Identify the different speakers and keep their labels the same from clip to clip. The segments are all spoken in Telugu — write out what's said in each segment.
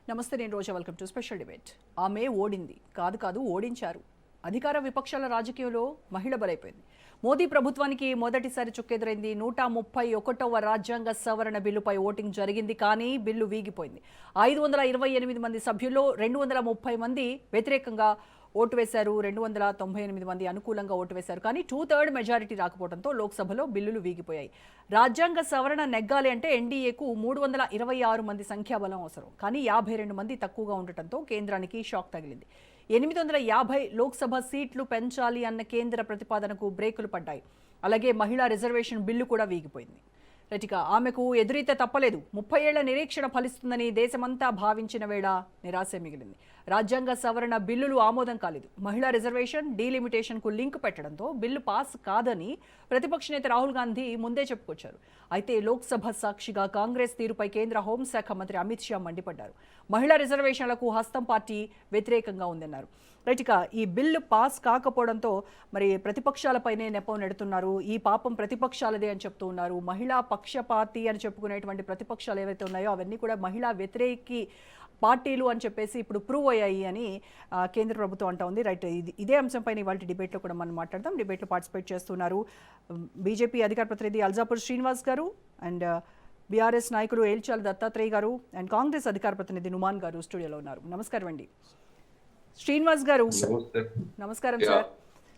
Speaker 1: నమస్తే, నేను Roja. Welcome to special debate. ఆమె ఓడింది కాదు ఓడించారు. అధికార విపక్షాల రాజకీయంలో మహిళ బలైపోయింది. మోదీ ప్రభుత్వానికి మొదటిసారి చుక్కెదురైంది. 131వ రాజ్యాంగ సవరణ బిల్లుపై ఓటింగ్ జరిగింది, కానీ బిల్లు వీగిపోయింది. 528 మంది సభ్యుల్లో 230 మంది వ్యతిరేకంగా ఓటు వేశారు, 298 మంది అనుకూలంగా ఓటు వేశారు. కానీ 2/3 మెజారిటీ రాకపోవడంతో లోక్సభలో బిల్లులు వీగిపోయాయి. రాజ్యాంగ సవరణ నెగ్గాలి అంటే ఎన్డీఏకు 326 మంది సంఖ్యాబలం అవసరం, కానీ 52 మంది తక్కువగా ఉండటంతో కేంద్రానికి షాక్ తగిలింది. 850 లోక్సభ సీట్లు పెంచాలి అన్న కేంద్ర ప్రతిపాదనకు బ్రేకులు పడ్డాయి. అలాగే మహిళా రిజర్వేషన్ బిల్లు కూడా వీగిపోయింది. రైట్గా ఆమెకు ఎదురీత తప్పలేదు. 30 ఏళ్ల నిరీక్షణ ఫలిస్తుందని దేశమంతా భావించిన వేళ నిరాశ మిగిలింది. రాజ్యాంగ సవరణ బిల్లులు ఆమోదం కాలేదు. మహిళా రిజర్వేషన్, డీలిమిటేషన్కు లింక్ పెట్టడంతో బిల్లు పాస్ కాదని ప్రతిపక్ష నేత రాహుల్ గాంధీ ముందే చెప్పుకొచ్చారు. అయితే లోక్సభ సాక్షిగా కాంగ్రెస్ తీరుపై కేంద్ర హోంశాఖ మంత్రి అమిత్ షా మండిపడ్డారు. మహిళా రిజర్వేషన్లకు హస్తం పార్టీ వ్యతిరేకంగా ఉందన్నారు. రైట్గా ఈ బిల్లు పాస్ కాకపోవడంతో మరి ప్రతిపక్షాలపైనే నెపం నెడుతున్నారు. ఈ పాపం ప్రతిపక్షాలదే అని చెప్తూ ఉన్నారు. మహిళా పక్షపాతి అని చెప్పుకునేటువంటి ప్రతిపక్షాలు ఏవైతే ఉన్నాయో అవన్నీ కూడా మహిళా వ్యతిరేకి పార్టీలు అని చెప్పేసి ఇప్పుడు ప్రూవ్ అయ్యాయి అని కేంద్ర ప్రభుత్వం అంటా ఉంది. రైట్, ఇదే అంశంపైన ఇవాళ డిబేట్లో కూడా మనం మాట్లాడదాం. డిబేట్లో పార్టిసిపేట్ చేస్తున్నారు బీజేపీ అధికార ప్రతినిధి అల్జాపూర్ శ్రీనివాస్ గారు, అండ్ బీఆర్ఎస్ నాయకులు ఏల్చాల దత్తాత్రేయ గారు, అండ్ కాంగ్రెస్ అధికార ప్రతినిధి నుమాన్ గారు స్టూడియోలో ఉన్నారు. నమస్కారం అండి. శ్రీనివాస్ గారు, నమస్కారం సార్.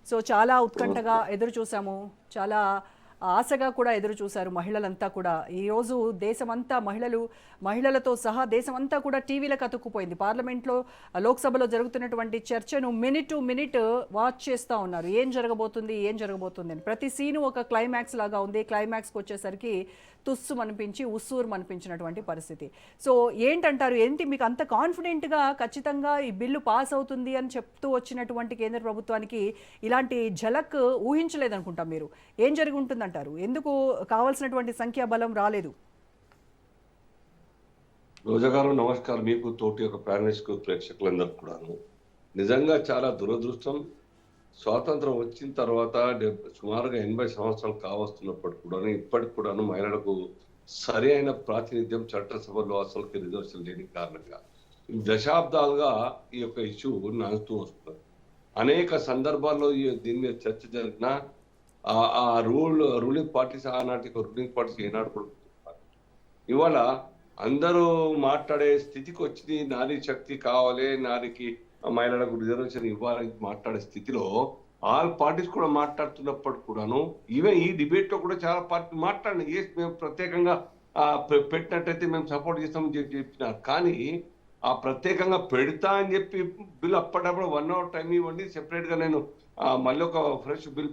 Speaker 1: సో చాలా ఉత్కంఠగా ఎదురు చూసాము, చాలా ఆశగా కూడా ఎదురు చూశారు మహిళలంతా కూడా. ఈరోజు దేశమంతా మహిళలతో సహా దేశమంతా కూడా టీవీలకు అతుక్కుపోయింది. పార్లమెంట్లో, లోక్సభలో జరుగుతున్నటువంటి చర్చను మినిట్ టు మినిట్ వాచ్ చేస్తూ ఉన్నారు. ఏం జరగబోతుంది అని. ప్రతి సీను ఒక క్లైమాక్స్ లాగా ఉంది. క్లైమాక్స్కి వచ్చేసరికి తుస్సు అనిపించి ఉస్సూరు అనిపించినటువంటి పరిస్థితి. సో ఏంటంటారు, మీకు అంత కాన్ఫిడెంట్గా ఖచ్చితంగా ఈ బిల్లు పాస్ అవుతుంది అని చెప్తూ వచ్చినటువంటి కేంద్ర ప్రభుత్వానికి ఇలాంటి ఝలక్ ఊహించలేదనుకుంటాం మీరు. ఏం జరిగి ఉంటుందంటారు? ఎందుకు కావాల్సినటువంటి సంఖ్యాబలం రాలేదు?
Speaker 2: రోజా గారు నమస్కారం. మీకు తోటి ఒక ప్యానలిస్ట్ ప్రేక్షకులందరూ కూడాను నిజంగా చాలా దురదృష్టం. స్వాతంత్రం వచ్చిన తర్వాత సుమారుగా 80 సంవత్సరాలు కావస్తున్నప్పుడు కూడా ఇప్పటికి కూడాను మహిళలకు సరి అయిన ప్రాతినిధ్యం చట్టసభలో అసలుకి రిజర్వేషన్ లేని కారణంగా దశాబ్దాలుగా ఈ యొక్క ఇష్యూ నడుస్తూ వస్తుంది. అనేక సందర్భాల్లో దీని మీద చర్చ జరిగిన ఆ రూలింగ్ పార్టీస్, ఆనాటి రూలింగ్ పార్టీస్ ఏనాడు కూడా ఇవాళ అందరూ మాట్లాడే స్థితికి వచ్చింది. నారీ శక్తి కావాలి, నారికి మహిళలకు రిజర్వేషన్ ఇవ్వాలని మాట్లాడే స్థితిలో ఆల్ పార్టీస్ కూడా మాట్లాడుతున్నప్పుడు కూడాను ఈవెన్ ఈ డిబేట్ లో కూడా చాలా పార్టీ మాట్లాడినాయి. మేము ప్రత్యేకంగా పెట్టినట్టయితే మేము సపోర్ట్ చేస్తామని చెప్పినారు. కానీ ఆ ప్రత్యేకంగా పెడతా అని చెప్పి బిల్ అప్పటికప్పుడు 1 hour టైం ఇవ్వండి, సెపరేట్ గా నేను మళ్ళీ ఒక ఫ్రెష్ బిల్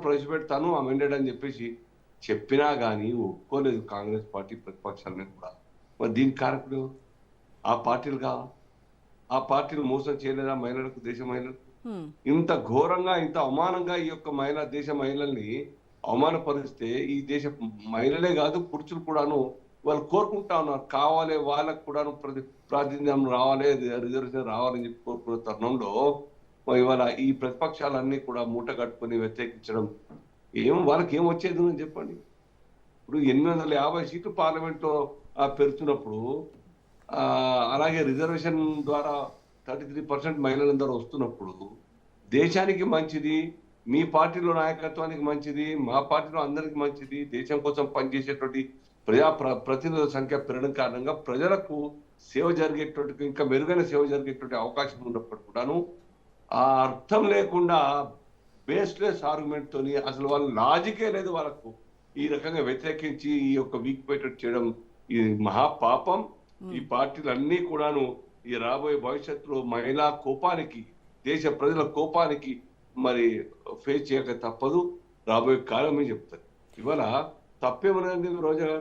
Speaker 2: ప్రవేశపెడతాను అమెండెడ్ అని చెప్పేసి చెప్పినా కానీ ఒప్పుకోలేదు కాంగ్రెస్ పార్టీ, ప్రతిపక్షాలని కూడా. మరి దీనికి కారకుడు ఆ పార్టీలు కావాలి. ఆ పార్టీలు మోసం చేయలేదా మహిళలకు, దేశ మహిళలకు? ఇంత ఘోరంగా, ఇంత అవమానంగా ఈ యొక్క దేశ మహిళల్ని అవమానపరిస్తే ఈ దేశ మహిళలే కాదు పురుషులు కూడాను వాళ్ళు కోరుకుంటా ఉన్నారు. కావాలి, వాళ్ళకు కూడాను ప్రాతినిధ్యం రావాలి, రిజర్వేషన్ రావాలని చెప్పి కోరుకున్న తరుణంలో ఇవాళ ఈ ప్రతిపక్షాలన్నీ కూడా మూట కట్టుకుని వ్యతిరేకించడం వాళ్ళకి ఏం వచ్చేది అని చెప్పండి. ఇప్పుడు 850 సీట్లు పార్లమెంట్లో పెడుతున్నప్పుడు, అలాగే రిజర్వేషన్ ద్వారా 33% మహిళలందరూ వస్తున్నప్పుడు దేశానికి మంచిది, మీ పార్టీలో నాయకత్వానికి మంచిది, మా పార్టీలో అందరికి మంచిది, దేశం కోసం పనిచేసేటువంటి ప్రతినిధుల సంఖ్య పెరగడం కారణంగా ప్రజలకు సేవ జరిగేటువంటి, ఇంకా మెరుగైన సేవ జరిగేటువంటి అవకాశం ఉన్నప్పుడు కూడాను ఆ అర్థం లేకుండా బేస్లెస్ ఆర్గ్యుమెంట్ తోని అసలు వాళ్ళ లాజికే లేదు వాళ్ళకు ఈ రకంగా వ్యతిరేకించి ఈ యొక్క వీక్ పెట్టెడ్ చేయడం ఇది మహాపాపం. ఈ పార్టీలు అన్ని కూడాను ఈ రాబోయే భవిష్యత్తులో మహిళా కోపానికి, దేశ ప్రజల కోపానికి మరి ఫేస్ చేయక తప్పదు. రాబోయే కాలమే చెప్తారు. ఇవాళ తప్పేమన్నది రోజా,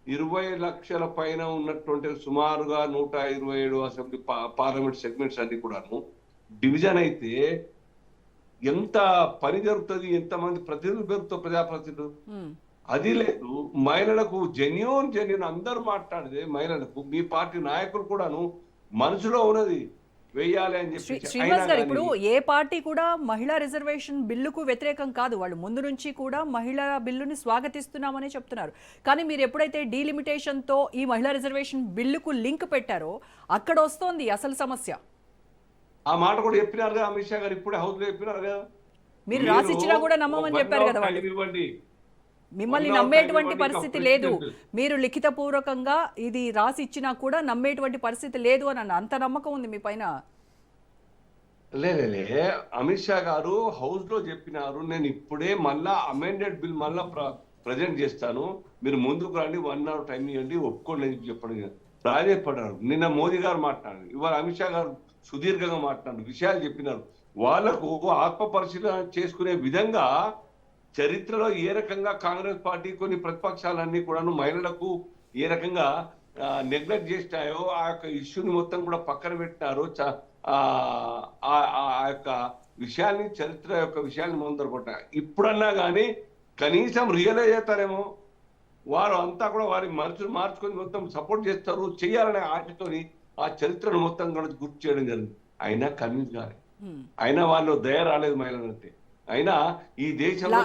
Speaker 2: 20 లక్షల పైన ఉన్నటువంటి సుమారుగా 127 అసెంబ్లీ పార్లమెంట్ సెగ్మెంట్స్ అన్ని కూడాను డివిజన్ అయితే ఎంత పని జరుగుతుంది, ఎంతమంది ప్రతినిధులు పెరుగుతారు, ప్రజాప్రతినిధులు. అది లేదు. మహిళలకు జెన్యూన్ అందరూ మాట్లాడితే మహిళలకు మీ పార్టీ నాయకులు కూడాను మనసులో ఉన్నది వేయాలి అని చెప్పి
Speaker 1: శ్రీనివాస్ గారు, ఇప్పుడు ఏ పార్టీ కూడా మహిళా రిజర్వేషన్ బిల్లుకు వ్యతిరేకం కాదు. వాళ్ళు ముందు నుంచి కూడా మహిళా బిల్లుని స్వాగతిస్తున్నామని చెప్తున్నారు. కానీ మీరు ఎప్పుడైతే డీలిమిటేషన్ తో ఈ మహిళా రిజర్వేషన్ బిల్లుకు లింక్ పెట్టారో అక్కడ వస్తోంది అసలు సమస్య.
Speaker 2: ఆ మాట కూడా చెప్పినారు కదా అమిత్ షా గారు, ఇప్పుడే హౌస్ లో చెప్పినారు కదా.
Speaker 1: మీరు రాసిచ్చినా కూడా నమ్మమని చెప్పారు కదా వాళ్ళు.
Speaker 2: ఇవ్వండి,
Speaker 1: మిమ్మల్ని నమ్మేటువంటి పరిస్థితి లేదు. మీరు లిఖితపూర్వకంగా ఇది రాసి ఇచ్చినా కూడా నమ్మేటువంటి పరిస్థితి లేదు అని అన్న అంత నమ్మకం ఉంది మీ పైన.
Speaker 2: లేలే అమిత్ షా గారు హౌస్ లో చెప్పినారు, నేను ఇప్పుడే మళ్ళా అమెండెడ్ బిల్ మళ్ళా ప్రజెంట్ చేస్తాను, మీరు ముందుకు రండి, 1 hour టైం ఇవ్వండి, ఒప్పుకోండి అని చెప్పడం రాజేపడ్డారు. నిన్న మోదీ గారు మాట్లాడారు, ఇవాళ అమిత్ షా గారు సుదీర్ఘంగా మాట్లాడారు, విషయాలు చెప్పినారు. వాళ్లకు ఆత్మ పరిశీలన చేసుకునే విధంగా చరిత్రలో ఏ రకంగా కాంగ్రెస్ పార్టీ కొన్ని ప్రతిపక్షాలన్నీ కూడాను మహిళలకు ఏ రకంగా నెగ్లెక్ట్ చేసినాయో ఆ యొక్క ఇష్యూని మొత్తం కూడా పక్కన పెట్టినారో ఆ యొక్క విషయాన్ని, చరిత్ర యొక్క విషయాన్ని ముందర కొట్టారు. ఇప్పుడన్నా కానీ కనీసం రియలైజ్ అవుతారేమో, వారు అంతా కూడా వారి మనసును మార్చుకొని మొత్తం సపోర్ట్ చేస్తారు, చేయాలనే ఆశతోని ఆ చరిత్రను మొత్తం కూడా గుర్తు చేయడం జరిగింది. అయినా కన్విన్స్ కాలేదు, అయినా వాళ్ళు దయ రాలేదు మహిళలంటే. అయినా ఈ దేశంలో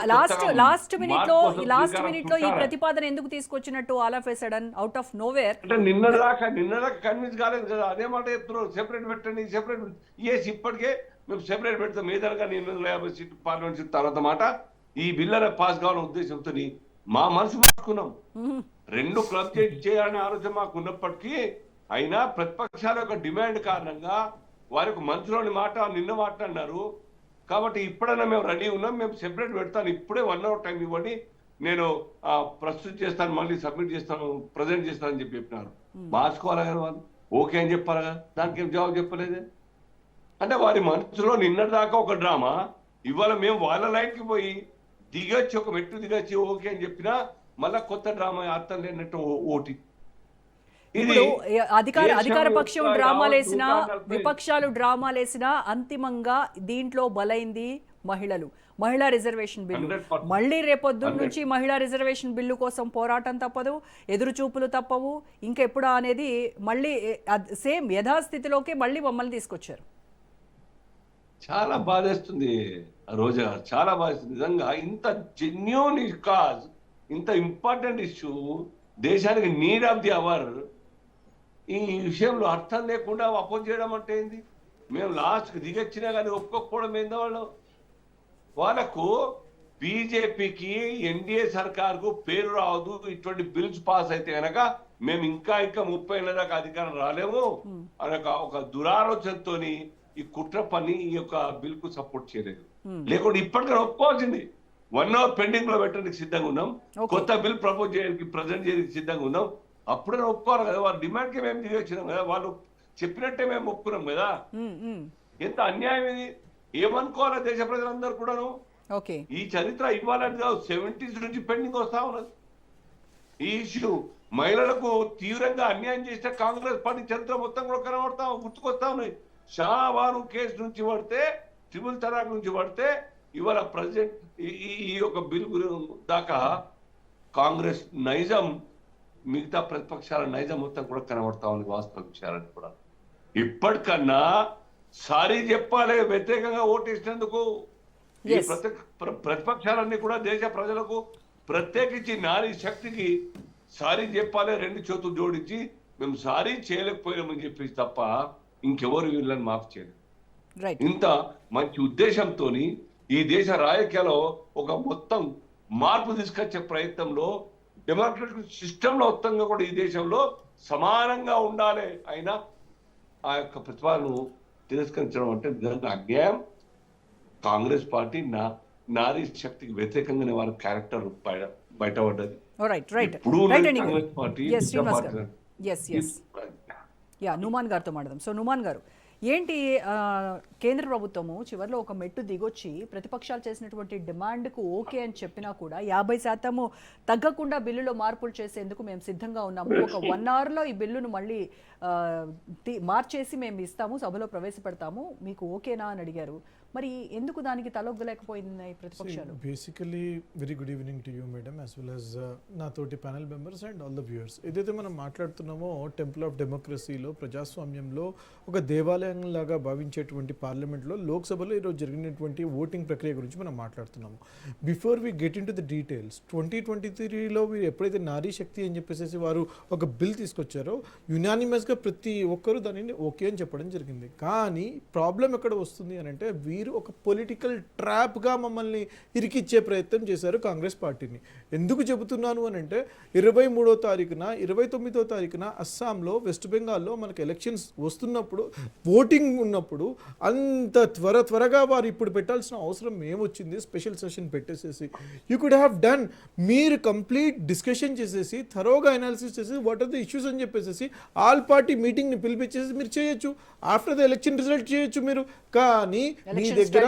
Speaker 1: లాస్ట్ మినిట్ లో ఈ ప్రతిపాదన ఎందుకు తీసుకొచ్చినట్టు all of a sudden out of nowhere?
Speaker 2: అంటే నిన్నదాకా కన్విన్స్ కాలేదు కదా, అదే మాట చెప్తున్నారు, సెపరేట్ పెట్టండి సెపరేట్. ఎస్, ఇప్పటికే మేము సెపరేట్ పెడతాం, ఏదనగా 850 సీట్లు పార్లమెంట్ సీట్ తర్వాత మాట ఈ బిల్లు పాస్ కావాలనే ఉద్దేశంతో మా మనసు మార్చుకున్నాం. 2 క్లబ్ చేయాలనే ఆలోచన మాకు ఉన్నప్పటికీ అయినా ప్రతిపక్షాల యొక్క డిమాండ్ కారణంగా వారికి మనసులోని మాట నిన్న మాట్లాడినారు. కాబట్టి ఇప్పుడైనా మేము రెడీ ఉన్నాం, మేము సెపరేట్ పెడతాను, ఇప్పుడే 1 hour టైం ఇవ్వండి, నేను ప్రస్తుతం చేస్తాను, మళ్ళీ సబ్మిట్ చేస్తాను, ప్రజెంట్ చేస్తానని చెప్పినారు. మార్చుకోవాలి కదా వాళ్ళు, ఓకే అని చెప్పాలి కదా, దానికి ఏం జవాబు చెప్పలేదే. అంటే వారి మనసులో నిన్నటిదాకా ఒక డ్రామా, ఇవాళ మేము వాళ్ళ లైన్కి పోయి దిగొచ్చి ఒక మెట్టు దిగొచ్చి ఓకే అని చెప్పినా మళ్ళా కొత్త డ్రామా, అర్థం లేనట్టు ఓటి.
Speaker 1: ఇప్పుడు అధికార పక్షం డ్రామాలేసినా విపక్షాలు డ్రామాలేసినా అంతిమంగా దీంట్లో బలైంది మహిళలు. మహిళా రిజర్వేషన్ బిల్లు మళ్ళీ రేపొద్దు నుంచి మహిళా రిజర్వేషన్ బిల్లు కోసం పోరాటం తప్పదు, ఎదురు చూపులు తప్పవు. ఇంకెప్పుడా అనేది మళ్ళీ సేమ్ యథాస్థితిలోకి మళ్ళీ మమ్మల్ని తీసుకొచ్చారు.
Speaker 2: చాలా బాధేస్తుంది రోజా, చాలా బాధేస్తుంది నిజంగా. ఇంత జెన్యూన్ కాజ్, ఇంత ఇంపార్టెంట్ ఇష్యూ, దేశానికి నీడ్ ఆఫ్ ది అవర్, ఈ విషయంలో అర్థం లేకుండా అపోజ్ చేయడం అంటే ఏంది? మేము లాస్ట్కి దిగొచ్చినా కానీ ఒప్పుకోకపోవడం ఏందో వాళ్ళకు బీజేపీకి ఎన్డీఏ సర్కార్కు పేరు రావద్దు, ఇటువంటి బిల్స్ పాస్ అయితే కనుక మేము ఇంకా 30 ఏళ్ళ దాకా అధికారం రాలేము అనే ఒక దురాలోచనతో ఈ కుట్ర పని ఈ యొక్క బిల్ కు సపోర్ట్ చేయలేదు. లేకుంటే ఇప్పటికైనా ఒప్పుకోవాల్సింది. 1 hour పెండింగ్ లో పెట్టడానికి సిద్ధంగా ఉన్నాం, కొత్త బిల్ ప్రపోజ్ చేయడానికి ప్రజెంట్ చేయడానికి సిద్ధంగా ఉన్నాం. అప్పుడే ఒప్పుకోవాలి కదా, వారి డిమాండ్ కి మేము దిగి వచ్చినాం కదా, వాళ్ళు చెప్పినట్టే మేము ఒప్పుకున్నాం కదా. ఎంత అన్యాయం ఇది, ఏమనుకోవాలి దేశ ప్రజలందరూ కూడాను. ఈ చరిత్ర ఇవ్వాలని కాదు, 70s నుంచి పెండింగ్ వస్తా ఉన్నది ఈ ఇష్యూ. మహిళలకు తీవ్రంగా అన్యాయం చేసిన కాంగ్రెస్ పార్టీ చరిత్ర మొత్తం కూడా కనబడతా గుర్తుకొస్తా ఉన్నాయి. షావారు కేసు నుంచి పడితే, ట్రిపుల్ తలాక్ నుంచి పడితే, ఇవాళ ప్రెసిడెంట్ ఈ యొక్క బిల్ దాకా కాంగ్రెస్ నైజం, మిగతా ప్రతిపక్షాల నైజం మొత్తం కూడా కనబడతా ఉంది వాస్తవ విషయాలని కూడా. ఇప్పటికన్నా సారీ చెప్పాలి వ్యతిరేకంగా ఓటేసినందుకు. ఈ ప్రతిపక్షాలన్నీ కూడా దేశ ప్రజలకు, ప్రత్యేకించి నారీ శక్తికి సారీ చెప్పాలి, 2 చేతులు జోడించి మేము సారీ చేయలేకపోయామని చెప్పేసి తప్ప ఇంకెవరు వీళ్ళని మాఫ్ చేయలేదు. ఇంత మంచి ఉద్దేశంతో ఈ దేశ రాజకీయాల్లో ఒక మొత్తం మార్పు తీసుకొచ్చే ప్రయత్నంలో డెమోక్రటిక్ సిస్టంలో మొత్తంగా కూడా ఈ దేశంలో సమానంగా ఉండాలి, అయినా ఆ యొక్క ప్రతిపాదనను తిరస్కరించడం అంటే నిజంగా అన్యాయం. కాంగ్రెస్ పార్టీ నారీ శక్తికి వ్యతిరేకంగానే వారి క్యారెక్టర్ బయటపడ్డది. కాంగ్రెస్ పార్టీ
Speaker 1: నుమాన్ గారితో మాట్లాడదాం. సో నుమాన్ గారు, ఏంటి కేంద్ర ప్రభుత్వము చివరిలో ఒక మెట్టు దిగొచ్చి ప్రతిపక్షాలు చేసినటువంటి డిమాండ్కు ఓకే అని చెప్పినా కూడా 50% తగ్గకుండా బిల్లులో మార్పులు చేసేందుకు మేము సిద్ధంగా ఉన్నాము, ఒక 1 hourలో ఈ బిల్లును మళ్ళీ మార్చేసి మేము ఇస్తాము, సభలో ప్రవేశపెడతాము, మీకు ఓకేనా అని అడిగారు. మరి ఎందుకు దానికి తలొగ్గలేకపోయింది ప్రతిపక్షాలు?
Speaker 3: Basically very good evening to you madam, as well as నా తోటి panel members and all the viewers. ఏదైతే మనం మాట్లాడుతున్నామో టెంపుల్ ఆఫ్ డెమోక్రసీలో, ప్రజాస్వామ్యంలో ఒక దేవాలయంలాగా భావించేటువంటి పార్లమెంట్లో, లోక్సభలో ఈరోజు జరిగినటువంటి ఓటింగ్ ప్రక్రియ గురించి మనం మాట్లాడుతున్నాము. Before we get in to the details, 2023లో వీరు ఎప్పుడైతే నారీ శక్తి అని చెప్పేసి వారు ఒక బిల్ తీసుకొచ్చారో యునానిమస్గా ప్రతి ఒక్కరూ దానిని ఓకే అని చెప్పడం జరిగింది. కానీ ప్రాబ్లం ఎక్కడ వస్తుంది అని అంటే, వీరు ఒక పొలిటికల్ ట్రాప్గా మమ్మల్ని ఇరికిచ్చే ప్రయత్నం చేశారు కాంగ్రెస్ పార్టీని. ఎందుకు చెబుతున్నాను అని అంటే, 23వ తారీఖున 29వ తారీఖున అస్సాంలో, వెస్ట్ బెంగాల్లో మనకు ఎలక్షన్స్ వస్తున్నప్పుడు, ఓటింగ్ ఉన్నప్పుడు అంత త్వరగా వారు ఇప్పుడు పెట్టాల్సిన అవసరం ఏమొచ్చింది? స్పెషల్ సెషన్ పెట్టేసేసి యూ కుడ్ హ్యావ్ డన్. మీరు కంప్లీట్ డిస్కషన్ చేసేసి, థరోగా అనాలిసిస్ చేసి వాట్ ఆర్ ద ఇష్యూస్ అని చెప్పేసి ఆల్ పార్టీ మీటింగ్ని పిలిపించేసి మీరు చేయొచ్చు. ఆఫ్టర్ ద ఎలక్షన్ రిజల్ట్ చేయొచ్చు మీరు. కానీ మీ దగ్గర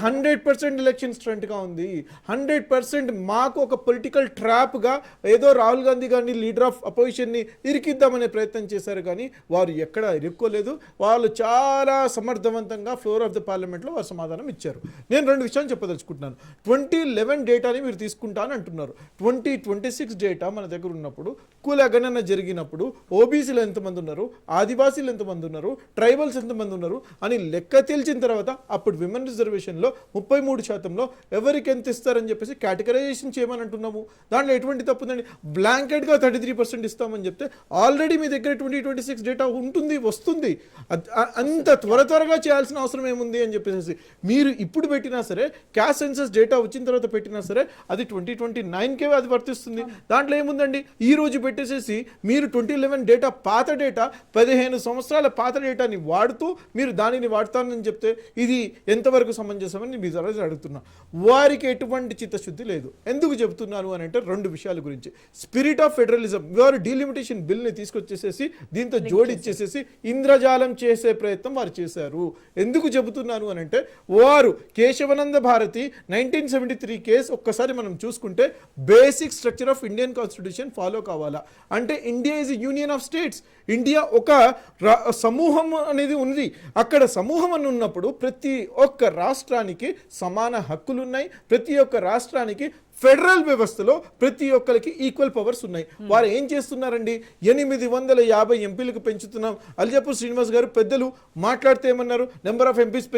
Speaker 3: 100% ఎలక్షన్ స్ట్రెంట్గా ఉంది. 100% మాకు ఒక పొలిటికల్ ట్రాప్గా ఏదో రాహుల్ గాంధీ గారిని, లీడర్ ఆఫ్ అపోజిషన్ని ఇరికిద్దామనే ప్రయత్నం చేశారు. కానీ వారు ఎక్కడ ఇరుక్కోలేదు. వాళ్ళు చాలా సమర్థవంతంగా ఫ్లోర్ ఆఫ్ ద పార్లమెంట్లో వారు సమాధానం ఇచ్చారు. నేను 2 విషయాలు చెప్పదలుచుకుంటున్నాను. 2011 డేటాని మీరు తీసుకుంటాను అంటున్నారు. 2026 డేటా మన దగ్గర ఉన్నప్పుడు, కుల గణన జరిగినప్పుడు ఓబీసీలు ఎంతమంది ఉన్నారు, ఆదివాసీలు ఎంతమంది ఉన్నారు, ట్రైబల్స్ ఎంతమంది ఉన్నారు అని లెక్క తెలిసిన తర్వాత అప్పుడు విమెన్ రిజర్వేషన్లో 33%లో ఎవరికి ఎంత ఇస్తారని చెప్పేసి కేటగరైజేషన్ చేయమని అంటున్నాము. దాంట్లో ఎటువంటి తప్పు ఉందండి? బ్లాంకెట్గా 33% ఇస్తామని చెప్తే ఆల్రెడీ మీ దగ్గర 2026 డేటా ఉంటుంది, వస్తుంది. అంత త్వరగా చేయాల్సిన అవసరం ఏముంది అని చెప్పేసి మీరు ఇప్పుడు పెట్టినా సరే, క్యాస్ట్ సెన్సస్ డేటా వచ్చిన తర్వాత పెట్టినా సరే అది 2029కే అది వర్తిస్తుంది. దాంట్లో ఏముందండి? ఈ రోజు పెట్టేసేసి మీరు 2011 డేటా, పాత డేటా, 15 సంవత్సరాల పాత డేటాని వాడుతూ మీరు దానిని వాడతానని చెప్తే ఇది ఎంతవరకు సమంజసమని మీ ద్వారా అడుగుతున్నా. వారికి ఎటువంటి చిత్తశుద్ధి లేదు. ఎందుకు చెబుతున్నాను అని అంటే 2 విషయాల గురించి. స్పిరిట్ ఆఫ్ ఫెడరలిజం, వారు డీలిమిటేషన్ బిల్ని తీసుకొచ్చేసేసి దీంతో జోడిచ్చేసేసి ఇంద్రజాలం చేసే ప్రయత్నం వారు చేశారు. ఎందుకు చెబుతున్నాను అని అంటే, వారు కేశవానంద భారతి 1973 కేసు ఒక్కసారి మనం చూసుకుంటే basic structure of Indian constitution follow కావాలా అంటే, India is union of states. India ఒక సమూహం అనేది ఉంది. అక్కడ సమూహం అని ఉన్నప్పుడు ప్రతి ఒక్క రాష్ట్రానికి సమాన హక్కులు ఉన్నాయి. ప్రతి ఒక్క రాష్ట్రానికి ఫెడరల్ వ్యవస్థలో ప్రతి ఒక్కరికి ఈక్వల్ పవర్స్ ఉన్నాయి. వారు ఏం చేస్తున్నారండి? 850 ఎంపీలకు పెంచుతున్నాం. అల్జాపూర్ శ్రీనివాస్ గారు పెద్దలు మాట్లాడితే ఏమన్నారు? నెంబర్ ఆఫ్ ఎంపీస్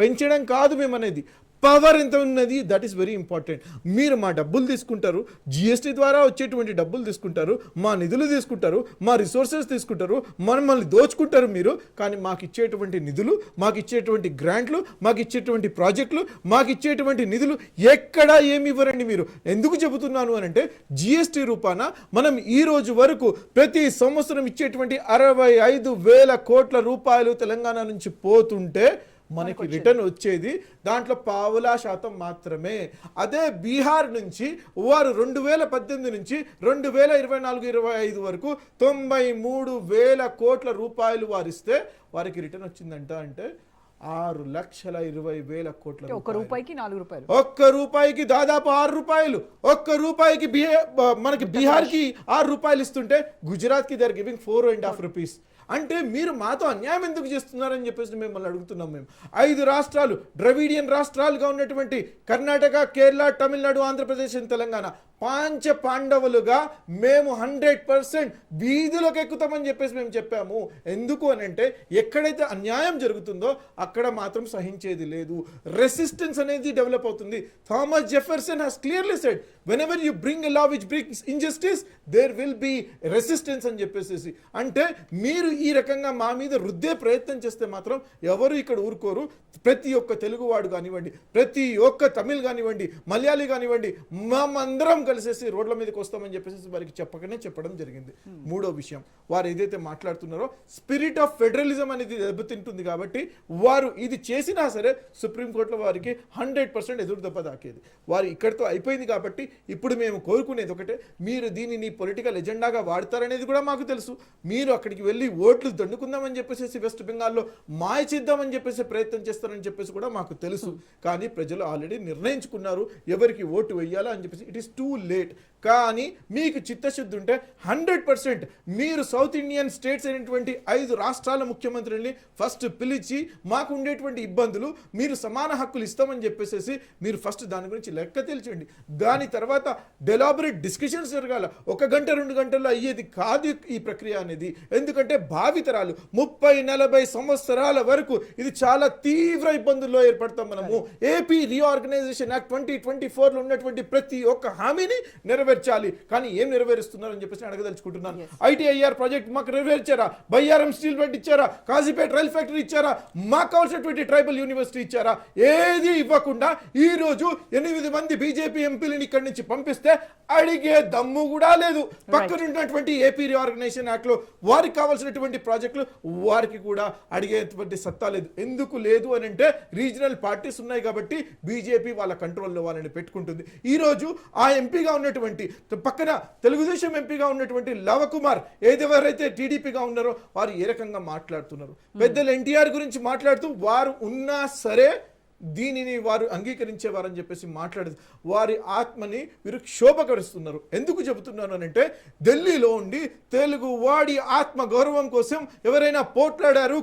Speaker 3: పెంచడం కాదు మేమనేది, పవర్ ఎంత ఉన్నది, దట్ ఈస్ వెరీ ఇంపార్టెంట్. మీరు మా డబ్బులు తీసుకుంటారు, జిఎస్టీ ద్వారా వచ్చేటువంటి డబ్బులు తీసుకుంటారు, మా నిధులు తీసుకుంటారు, మా రిసోర్సెస్ తీసుకుంటారు, మనల్ని దోచుకుంటారు మీరు. కానీ మాకు ఇచ్చేటువంటి నిధులు, మాకు ఇచ్చేటువంటి గ్రాంట్లు, మాకు ఇచ్చేటువంటి ప్రాజెక్టులు, మాకు ఇచ్చేటువంటి నిధులు ఎక్కడా ఏమి ఇవ్వరండి మీరు. ఎందుకు చెబుతున్నాను అని అంటే, జిఎస్టీ రూపాన మనం ఈ రోజు వరకు ప్రతి సంవత్సరం ఇచ్చేటువంటి 65,000 కోట్ల రూపాయలు తెలంగాణ నుంచి పోతుంటే మనకి రిటర్న్ వచ్చేది దాంట్లో 0.5% మాత్రమే. అదే బీహార్ నుంచి వారు 2018 నుంచి 2024-25 వరకు 93,000 కోట్ల రూపాయలు వారిస్తే వారికి రిటర్న్ వచ్చిందంట. అంటే 6,20,000 కోట్ల.
Speaker 1: ఒక్క రూపాయికి 4 రూపాయలు.
Speaker 3: ఒక్క రూపాయికి దాదాపు 6 రూపాయలు. ఒక్క రూపాయికి మనకి బీహార్కి 6 రూపాయలు ఇస్తుంటే గుజరాత్కి దే ఆర్ గివింగ్ 4.5 రూపీస్. అంటే మీరు మాతో అన్యాయం ఎందుకు చేస్తున్నారని చెప్పేసి మిమ్మల్ని అడుగుతున్నాం. మేము 5 రాష్ట్రాలు, ద్రవిడియన్ రాష్ట్రాలుగా ఉన్నటువంటి కర్ణాటక, కేరళ, తమిళనాడు, ఆంధ్రప్రదేశ్, తెలంగాణ, పాంచ పాండవులుగా మేము 100% వీధులకు ఎక్కుతామని చెప్పేసి మేము చెప్పాము. ఎందుకు అని అంటే, ఎక్కడైతే అన్యాయం జరుగుతుందో అక్కడ మాత్రం సహించేది లేదు. రెసిస్టెన్స్ అనేది డెవలప్ అవుతుంది. Thomas Jefferson has clearly said, whenever you bring a law which brings injustice, there will be resistance అని చెప్పేసి. అంటే మీరు ఈ రకంగా మా మీద రుద్దే ప్రయత్నం చేస్తే మాత్రం ఎవరు ఇక్కడ ఊరుకోరు. ప్రతి ఒక్క తెలుగువాడు కానివ్వండి, ప్రతి ఒక్క తమిళ్ కానివ్వండి, మలయాళీ కానివ్వండి, మేమందరం కలిసేసి రోడ్ల మీదకి వస్తామని చెప్పేసి వారికి చెప్పడం జరిగింది. 3వ విషయం, వారు ఏదైతే మాట్లాడుతున్నారో స్పిరిట్ ఆఫ్ ఫెడరలిజం అనేది దెబ్బతింటుంది. కాబట్టి వారు ఇది చేసినా సరే సుప్రీంకోర్టులో వారికి 100% ఎదురు దెబ్బ తాకేది. వారు ఇక్కడితో అయిపోయింది. కాబట్టి ఇప్పుడు మేము కోరుకునేది ఒకటే, మీరు దీనిని పొలిటికల్ ఎజెండాగా వాడతారనేది కూడా మాకు తెలుసు. మీరు అక్కడికి వెళ్ళి ఓట్లు దండుకుందామని చెప్పేసి వెస్ట్ బెంగాల్లో మాయ చేద్దామని చెప్పేసి ప్రయత్నం చేస్తారని చెప్పేసి కూడా మాకు తెలుసు. కానీ ప్రజలు ఆల్రెడీ నిర్ణయించుకున్నారు ఎవరికి ఓటు వేయాలా అని చెప్పేసి. It is too late. కానీ మీకు చిత్తశుద్ధి ఉంటే 100% మీరు సౌత్ ఇండియన్ స్టేట్స్ అయినటువంటి 5 రాష్ట్రాల ముఖ్యమంత్రుల్ని ఫస్ట్ పిలిచి మాకు ఉండేటువంటి ఇబ్బందులు మీరు సమాన హక్కులు ఇస్తామని చెప్పేసి మీరు ఫస్ట్ దాని గురించి లెక్క తేల్చండి. దాని తర్వాత డెలాబరేట్ డిస్కషన్స్ జరగాల. 1 గంట 2 గంటల్లో అయ్యేది కాదు ఈ ప్రక్రియ అనేది. ఎందుకంటే భావితరాలు 30-40 సంవత్సరాల వరకు ఇది చాలా తీవ్ర ఇబ్బందుల్లో ఏర్పడతాం మనము. ఏపీ రీఆర్గనైజేషన్ యాక్ట్ 2024లో ఉన్నటువంటి ప్రతి ఒక్క హామీని నెరవేర్చాలి. కానీ ఏం నెరవేరుస్తున్నారని చెప్పేసి అడగదలుచుకుంటున్నాను. ITIR ప్రాజెక్ట్ మాకు నెరవేర్చారా? బయ్యారం స్టీల్ ప్లాంట్ ఇచ్చారా? కాజీపేట రైల్ ఫ్యాక్టరీ ఇచ్చారా? మాకు కావాల్సినటువంటి ట్రైబల్ యూనివర్సిటీ ఇచ్చారా? ఏది ఇవ్వకుండా ఈ రోజు 8 మంది బీజేపీ ఎంపీలను ఇక్కడి నుంచి పంపిస్తే అడిగే దమ్ము కూడా లేదు. పక్కన ఉన్నటువంటి ఏపీ రీఆర్గనైజేషన్ యాక్ట్ లో వారికి కావాల్సినటువంటి ప్రాజెక్టులు వారికి కూడా అడిగేటువంటి సత్తా లేదు. ఎందుకు లేదు అని అంటే రీజనల్ పార్టీస్ ఉన్నాయి కాబట్టి బీజేపీ వాళ్ళ కంట్రోల్లో వాళ్ళని పెట్టుకుంటుంది. ఈ రోజు ఆ ఎంపీగా ఉన్నటువంటి పక్కన తెలుగుదేశం ఎంపీగా ఉన్నటువంటి లవకుమార్ ఏదెవరైతే టీడీపీగా ఉన్నారో వారు ఏ రకంగా మాట్లాడుతున్నారు. పెద్దలు ఎన్టీఆర్ గురించి మాట్లాడుతూ వారు ఉన్నా సరే దీనిని వారు అంగీకరించేవారని చెప్పేసి మాట్లాడదు. వారి ఆత్మని వీరు క్షోభకరుస్తున్నారు. ఎందుకు చెబుతున్నాను అంటే ఢిల్లీలో ఉండి తెలుగు వాడి ఆత్మ గౌరవం కోసం ఎవరైనా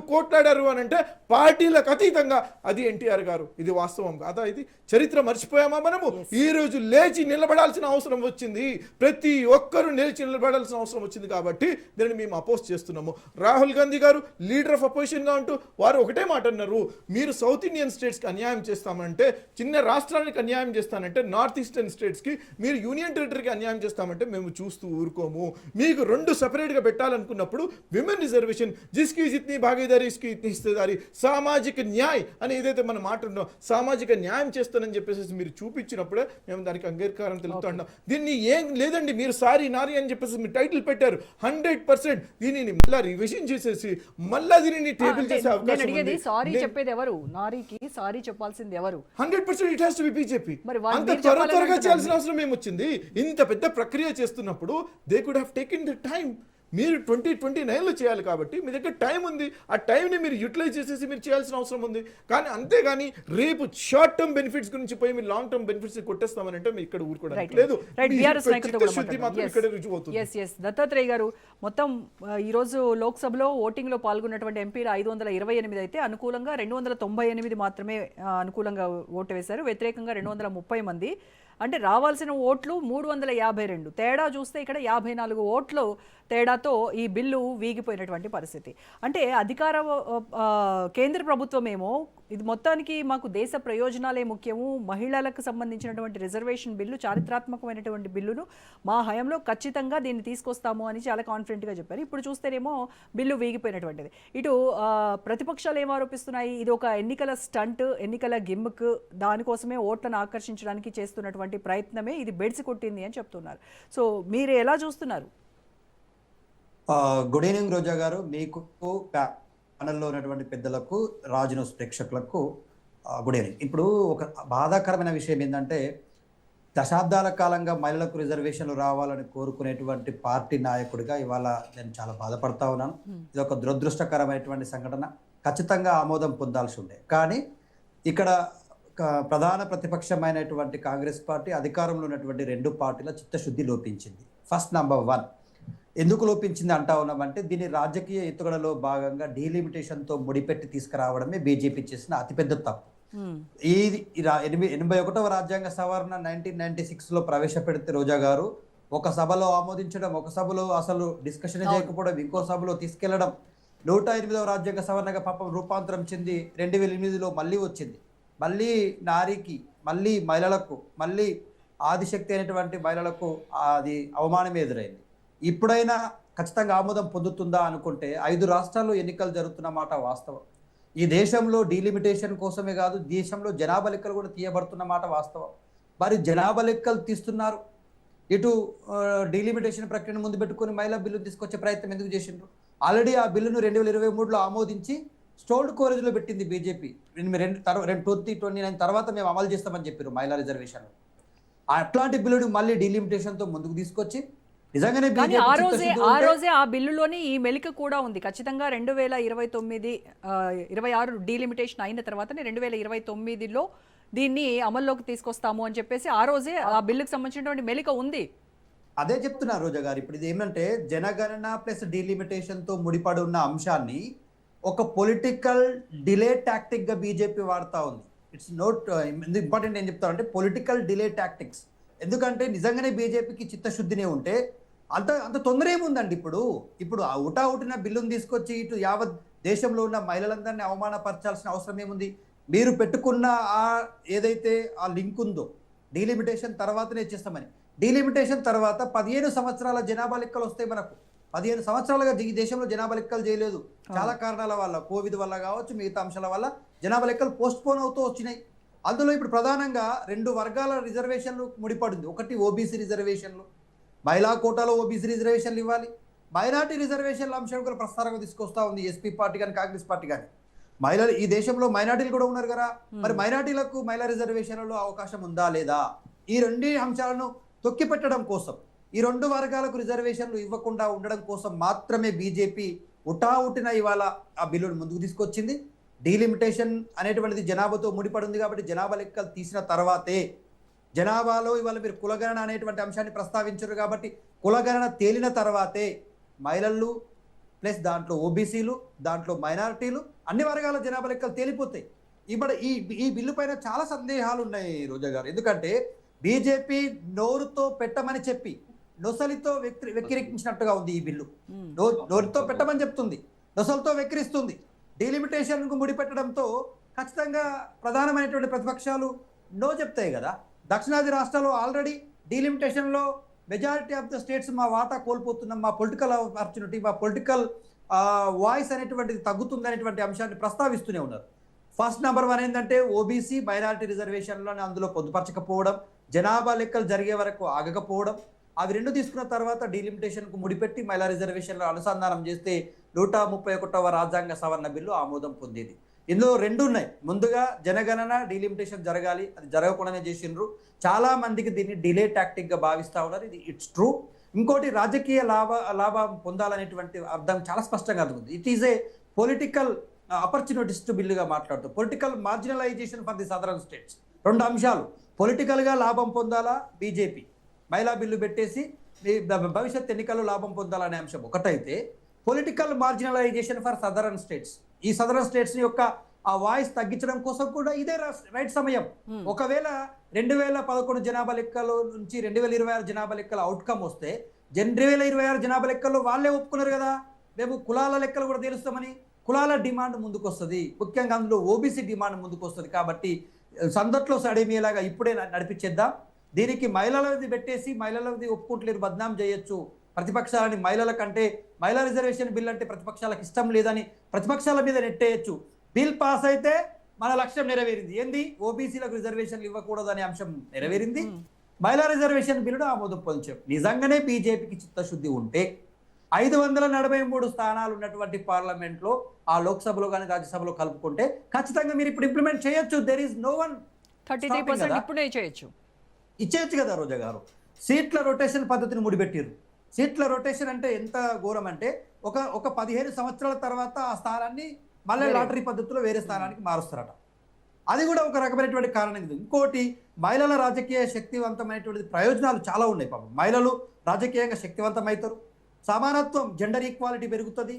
Speaker 3: కోట్లాడారు అని అంటే పార్టీలకు అతీతంగా అది ఎన్టీఆర్ గారు. ఇది వాస్తవం కాదా? ఇది చరిత్ర మర్చిపోయామా మనము? ఈ రోజు లేచి నిలబడాల్సిన అవసరం వచ్చింది. ప్రతి ఒక్కరూ లేచి నిలబడాల్సిన అవసరం వచ్చింది కాబట్టి దీనిని మేము అపోజ్ చేస్తున్నాము. రాహుల్ గాంధీ గారు లీడర్ ఆఫ్ అపోజిషన్ గా ఉంటూ వారు ఒకటే మాట అన్నారు, మీరు సౌత్ ఇండియన్ స్టేట్స్కి అన్యాయం చేస్తామంటే, చిన్న రాష్ట్రానికి అన్యాయం చేస్తానంటే, నార్త్ ఈస్టర్న్ స్టేట్స్కి మీరు యూనియన్ టెరిటరీకి అన్యాయం చేస్తామంటే మేము చూస్తూ ఊరుకోము. మీకు 2 సెపరేట్గా పెట్టాలనుకున్నప్పుడు విమెన్ రిజర్వేషన్ జిస్కి జిత్ని భాగీదారీ ఇస్కి ఇత్ని హిస్సేదారీ సామాజిక న్యాయ్ అని ఏదైతే మనం మాట ఉన్నాం, సామాజిక న్యాయం చేస్తానని చెప్పేసి మీరు చూపించినప్పుడే మేము దానికి అంగీకారం తెలుపుతున్నాం. దీన్ని ఏం లేదండి, మీరు సారీ నారీ అని చెప్పేసి మీరు టైటిల్ పెట్టారు. 100% దీనిని మళ్ళీ రివిజన్ చేసేసి మళ్ళీ దీనిని టేబుల్ చేసే అవకాశం ఉంది.
Speaker 1: సారీ చెప్పేది ఎవరు? నారీకి సారీ చెప్పాల్సింది ఎవరు?
Speaker 3: 100% it has to be BJP.
Speaker 1: మరి
Speaker 3: అంత త్వరగా చేయాల్సిన అవసరం ఏమొచ్చింది? ఇంత పెద్ద ప్రక్రియ చేస్తున్నప్పుడు they could have taken the time. మీరు 2029లో చేయాలి కాబట్టి మీ దగ్గర టైం ఉంది. ఆ టైంని మీరు యూటిలైజ్ చేసేసి మీరు చేయాల్సిన అవసరం ఉంది. కానీ అంతేగాని రేపు షార్ట్ టర్మ్ బెనిఫిట్స్ గురించి పోయి మీరు లాంగ్ టర్మ్ బెనిఫిట్స్ కొట్టేస్తామని అంటే మీరు ఇక్కడ ఊరుకోవడానికి లేదు.
Speaker 1: దత్తాత్రేయ గారు, మొత్తం ఈరోజు లోక్సభలో ఓటింగ్ లో పాల్గొన్నటువంటి ఎంపీలు 528 అయితే అనుకూలంగా 298 మాత్రమే అనుకూలంగా ఓటు వేశారు. వ్యతిరేకంగా 230 మంది. అంటే రావాల్సిన ఓట్లు 352. తేడా చూస్తే ఇక్కడ 54 ఓట్లు తేడాతో ఈ బిల్లు వీగిపోయినటువంటి పరిస్థితి. అంటే కేంద్ర ప్రభుత్వం ఏమో ఇది మొత్తానికి మాకు దేశ ప్రయోజనాలే ముఖ్యము, మహిళలకు సంబంధించినటువంటి రిజర్వేషన్ బిల్లు చారిత్రాత్మకమైనటువంటి బిల్లును మా హయాంలో ఖచ్చితంగా దీన్ని తీసుకొస్తాము అని చాలా కాన్ఫిడెంట్గా చెప్పారు. ఇప్పుడు చూస్తేనేమో బిల్లు వీగిపోయినటువంటిది. ఇటు ప్రతిపక్షాలు ఏం ఆరోపిస్తున్నాయి, ఇది ఒక ఎన్నికల స్టంట్, ఎన్నికల గిమ్మిక్, దానికోసమే ఓట్లను ఆకర్షించడానికి చేస్తున్నటువంటి ప్రయత్నమే ఇది బెడిసి కొట్టింది అని చెప్తున్నారు. సో మీరు ఎలా చూస్తున్నారు?
Speaker 4: గుడ్ ఈవినింగ్ రోజా గారు, మీకు ప్యానల్లో ఉన్నటువంటి పెద్దలకు, రాజ్ న్యూస్ ప్రేక్షకులకు గుడ్ ఈవినింగ్. ఇప్పుడు ఒక బాధాకరమైన విషయం ఏంటంటే, దశాబ్దాల కాలంగా మహిళలకు రిజర్వేషన్లు రావాలని కోరుకునేటువంటి పార్టీ నాయకుడిగా ఇవాళ నేను చాలా బాధపడతా ఉన్నాను. ఇది ఒక దురదృష్టకరమైనటువంటి సంఘటన. ఖచ్చితంగా ఆమోదం పొందాల్సి ఉండే. కానీ ఇక్కడ ప్రధాన ప్రతిపక్షమైనటువంటి కాంగ్రెస్ పార్టీ, అధికారంలో ఉన్నటువంటి 2 పార్టీల చిత్తశుద్ధి లోపించింది. ఫస్ట్ నంబర్ 1 ఎందుకు లోపించింది అంటా ఉన్నామంటే, దీని రాజకీయ ఎత్తుగడలో భాగంగా డీలిమిటేషన్తో ముడిపెట్టి తీసుకురావడమే బీజేపీ చేసిన అతిపెద్ద తప్పు. ఈ 81వ రాజ్యాంగ సవరణ 1996లో ప్రవేశపెడితే రోజా గారు ఒక సభలో ఆమోదించడం, ఒక సభలో అసలు డిస్కషన్ చేయకపోవడం, ఇంకో సభలో తీసుకెళ్లడం, 108వ రాజ్యాంగ సవరణగా పాపం రూపాంతరం చెంది 2008లో మళ్ళీ వచ్చింది. మళ్ళీ నారీకి, మళ్ళీ మహిళలకు, మళ్ళీ ఆదిశక్తి అయినటువంటి మహిళలకు అది అవమానమే ఎదురైంది. ఇప్పుడైనా ఖచ్చితంగా ఆమోదం పొందుతుందా అనుకుంటే, 5 రాష్ట్రాల్లో ఎన్నికలు జరుగుతున్న మాట వాస్తవం. ఈ దేశంలో డీలిమిటేషన్ కోసమే కాదు, దేశంలో జనాభా లెక్కలు కూడా తీయబడుతున్న మాట వాస్తవం. మరి జనాభా లెక్కలు తీస్తున్నారు, ఇటు డీలిమిటేషన్ ప్రక్రియను ముందు పెట్టుకుని మహిళా బిల్లు తీసుకొచ్చే ప్రయత్నం ఎందుకు చేసిండ్రు? ఆల్రెడీ ఆ బిల్లును 2023లో ఆమోదించి స్టోల్డ్ కోరేజ్లో పెట్టింది బీజేపీ. 2029 తర్వాత మేము అమలు చేస్తామని చెప్పారు మహిళా రిజర్వేషన్. అట్లాంటి బిల్లును మళ్ళీ డీలిమిటేషన్తో ముందుకు తీసుకొచ్చి నిజంగానే
Speaker 1: ఆ రోజే ఆ బిల్లులోని ఈ మెలిక కూడా ఉంది. ఖచ్చితంగా 2026 డీలిమిటేషన్ అయిన తర్వాతనే 2029లో దీన్ని అమల్లోకి తీసుకొస్తాము అని చెప్పేసి ఆ రోజే ఆ బిల్లుకు సంబంధించినటువంటి మెలిక ఉంది.
Speaker 4: అదే చెప్తున్నా రోజా గారు. ఇప్పుడు ఇది ఏమంటే జనగణన ప్లస్ డీలిమిటేషన్ తో ముడిపడి ఉన్న అంశాన్ని ఒక పొలిటికల్ డిలే టాక్టిక్ గా బీజేపీ వాడుతా ఉంది. ఇట్స్ నోట్ ఇంపార్టెంట్ ఏం చెప్తారంటే పొలిటికల్ డిలే టాక్టిక్స్. ఎందుకంటే నిజంగానే బీజేపీకి చిత్తశుద్ధినే ఉంటే అంత అంత తొందర ఏముందండి. ఇప్పుడు ఆ ఉటావుటిన బిల్లును తీసుకొచ్చి ఇటు యావత్ దేశంలో ఉన్న మహిళలందరినీ అవమానపరచాల్సిన అవసరం ఏముంది? మీరు పెట్టుకున్న ఆ ఏదైతే ఆ లింక్ ఉందో డీలిమిటేషన్ తర్వాతనే చేస్తామని, డీలిమిటేషన్ తర్వాత 15 సంవత్సరాల జనాభా లెక్కలు వస్తాయి మనకు. 15 సంవత్సరాలుగా ఈ దేశంలో జనాభా లెక్కలు చేయలేదు. చాలా కారణాల వల్ల, కోవిడ్ వల్ల కావచ్చు, మిగతా అంశాల వల్ల జనాభా లెక్కలు పోస్ట్ పోన్ అవుతూ వచ్చినాయి. అందులో ఇప్పుడు ప్రధానంగా 2 వర్గాల రిజర్వేషన్లు ముడిపడింది. ఒకటి ఓబీసీ రిజర్వేషన్లు, మహిళా కోటాలో ఓబీసీ రిజర్వేషన్లు ఇవ్వాలి. మైనార్టీ రిజర్వేషన్ల అంశం కూడా ప్రస్తావనకు తీసుకొస్తా ఉంది ఎస్పీ పార్టీ కానీ కాంగ్రెస్ పార్టీ కానీ. మహిళలు ఈ దేశంలో మైనార్టీలు కూడా ఉన్నారు కదా, మరి మైనార్టీలకు మహిళా రిజర్వేషన్లలో అవకాశం ఉందా లేదా? ఈ 2 అంశాలను తొక్కిపెట్టడం కోసం, ఈ 2 వర్గాలకు రిజర్వేషన్లు ఇవ్వకుండా ఉండడం కోసం మాత్రమే బీజేపీ ఉటావుటిన ఇవాళ ఆ బిల్లును ముందుకు తీసుకొచ్చింది. డీలిమిటేషన్ అనేటువంటిది జనాభాతో ముడిపడి ఉంది కాబట్టి జనాభా లెక్కలు తీసిన తర్వాతే, జనాభాలో ఇవాళ మీరు కులగణన అనేటువంటి అంశాన్ని ప్రస్తావించారు కాబట్టి కులగణన తేలిన తర్వాతే మహిళలు ప్లస్ దాంట్లో ఓబీసీలు, దాంట్లో మైనారిటీలు, అన్ని వర్గాల జనాభా లెక్కలు తేలిపోతాయి. ఇప్పుడు ఈ బిల్లు పైన చాలా సందేహాలు ఉన్నాయి రోజా గారు. ఎందుకంటే బీజేపీ నోరుతో పెట్టమని చెప్పి నొసలితో వెక్కిరించినట్టుగా ఉంది ఈ బిల్లు. నోరుతో పెట్టమని చెప్తుంది, నొసలితో వెక్కిరిస్తుంది. డీలిమిటేషన్కు ముడిపెట్టడంతో ఖచ్చితంగా ప్రధానమైనటువంటి ప్రతిపక్షాలు నో చెప్తాయి కదా. దక్షిణాది రాష్ట్రాలు ఆల్రెడీ డీలిమిటేషన్లో మెజారిటీ ఆఫ్ ద స్టేట్స్ మా వాటా కోల్పోతున్నాం, మా పొలిటికల్ ఆపర్చునిటీ, మా పొలిటికల్ వాయిస్ అనేటువంటిది తగ్గుతుంది అనేటువంటి అంశాన్ని ప్రస్తావిస్తూనే ఉన్నారు. ఫస్ట్ నెంబర్ 1 ఏంటంటే ఓబీసీ మైనారిటీ రిజర్వేషన్లను అందులో పొందుపరచకపోవడం, జనాభా లెక్కలు జరిగే వరకు ఆగకపోవడం. అవి 2 తీసుకున్న తర్వాత డీలిమిటేషన్కు ముడిపెట్టి మహిళా రిజర్వేషన్లు అనుసంధానం చేస్తే 131వ రాజ్యాంగ సవరణ బిల్లు ఆమోదం పొందేది. ఇందులో 2 ఉన్నాయి. ముందుగా జనగణన డీలిమిటేషన్ జరగాలి, అది జరగకుండానే చేసిండ్రు. చాలా మందికి దీన్ని డిలే టాక్టిక్ గా భావిస్తూ ఉన్నారు. ఇది ఇట్స్ ట్రూ. ఇంకోటి రాజకీయ లాభం పొందాలనేటువంటి అర్థం చాలా స్పష్టంగా అర్థమవుతుంది. It is a political opportunist బిల్లుగా మాట్లాడుతూ political marginalization for the southern states. 2 అంశాలు. పొలిటికల్గా లాభం పొందాలా బీజేపీ, మహిళా బిల్లు పెట్టేసి భవిష్యత్ ఎన్నికల్లో లాభం పొందాలనే అంశం ఒకటైతే, political marginalization for southern states, ఈ సదరన్ స్టేట్స్ యొక్క ఆ వాయిస్ తగ్గించడం కోసం కూడా ఇదే రైట్ సమయం. ఒకవేళ 2011 జనాభా లెక్కల నుంచి 2026 జనాభా లెక్కల అవుట్కమ్ వస్తే 2026 జనాభా లెక్కల్లో వాళ్ళే ఒప్పుకున్నారు కదా, మేము కులాల లెక్కలు కూడా తెలుస్తామని. కులాల డిమాండ్ ముందుకు వస్తుంది, ముఖ్యంగా అందులో ఓబీసీ డిమాండ్ ముందుకు వస్తుంది. కాబట్టి సందట్లో సడేమిలాగా ఇప్పుడే నడిపించేద్దాం. దీనికి మహిళలది పెట్టేసి మహిళలది ఒప్పుకుంటలేరు, బద్నాం చేయొచ్చు ప్రతిపక్షాలని. మహిళల కంటే మహిళా రిజర్వేషన్ బిల్ అంటే ప్రతిపక్షాలకు ఇష్టం లేదని ప్రతిపక్షాల మీద నెట్టేయచ్చు. బిల్ పాస్ అయితే మన లక్ష్యం నెరవేరింది. ఏంది? ఓబీసీలకు రిజర్వేషన్లు ఇవ్వకూడదు అనే అంశం నెరవేరింది. మహిళా రిజర్వేషన్ బిల్లును ఆమోదం పొందాం. నిజంగానే బీజేపీకి చిత్తశుద్ధి ఉంటే 543 స్థానాలు ఉన్నటువంటి పార్లమెంట్లో ఆ లోక్సభలో కానీ రాజ్యసభలో కలుపుకుంటే ఖచ్చితంగా మీరు ఇప్పుడు ఇంప్లిమెంట్ చేయొచ్చు. దెర్ ఈస్ నో వన్
Speaker 1: 33% ఇప్పుడే చేయొచ్చు,
Speaker 4: ఇచ్చేయచ్చు కదా రోజా గారు. సీట్ల రొటేషన్ పద్ధతిని ముడిపెట్టారు. సీట్ల రొటేషన్ అంటే ఎంత ఘోరం అంటే ఒక 15 సంవత్సరాల తర్వాత ఆ స్థానాన్ని మళ్ళీ లాటరీ పద్ధతిలో వేరే స్థానానికి మారుస్తారట. అది కూడా ఒక రకమైనటువంటి కారణం. ఇంకోటి, మహిళల రాజకీయ శక్తివంతమైనటువంటి ప్రయోజనాలు చాలా ఉన్నాయి. పాపం మహిళలు రాజకీయంగా శక్తివంతమవుతారు, సమానత్వం, జెండర్ ఈక్వాలిటీ పెరుగుతుంది.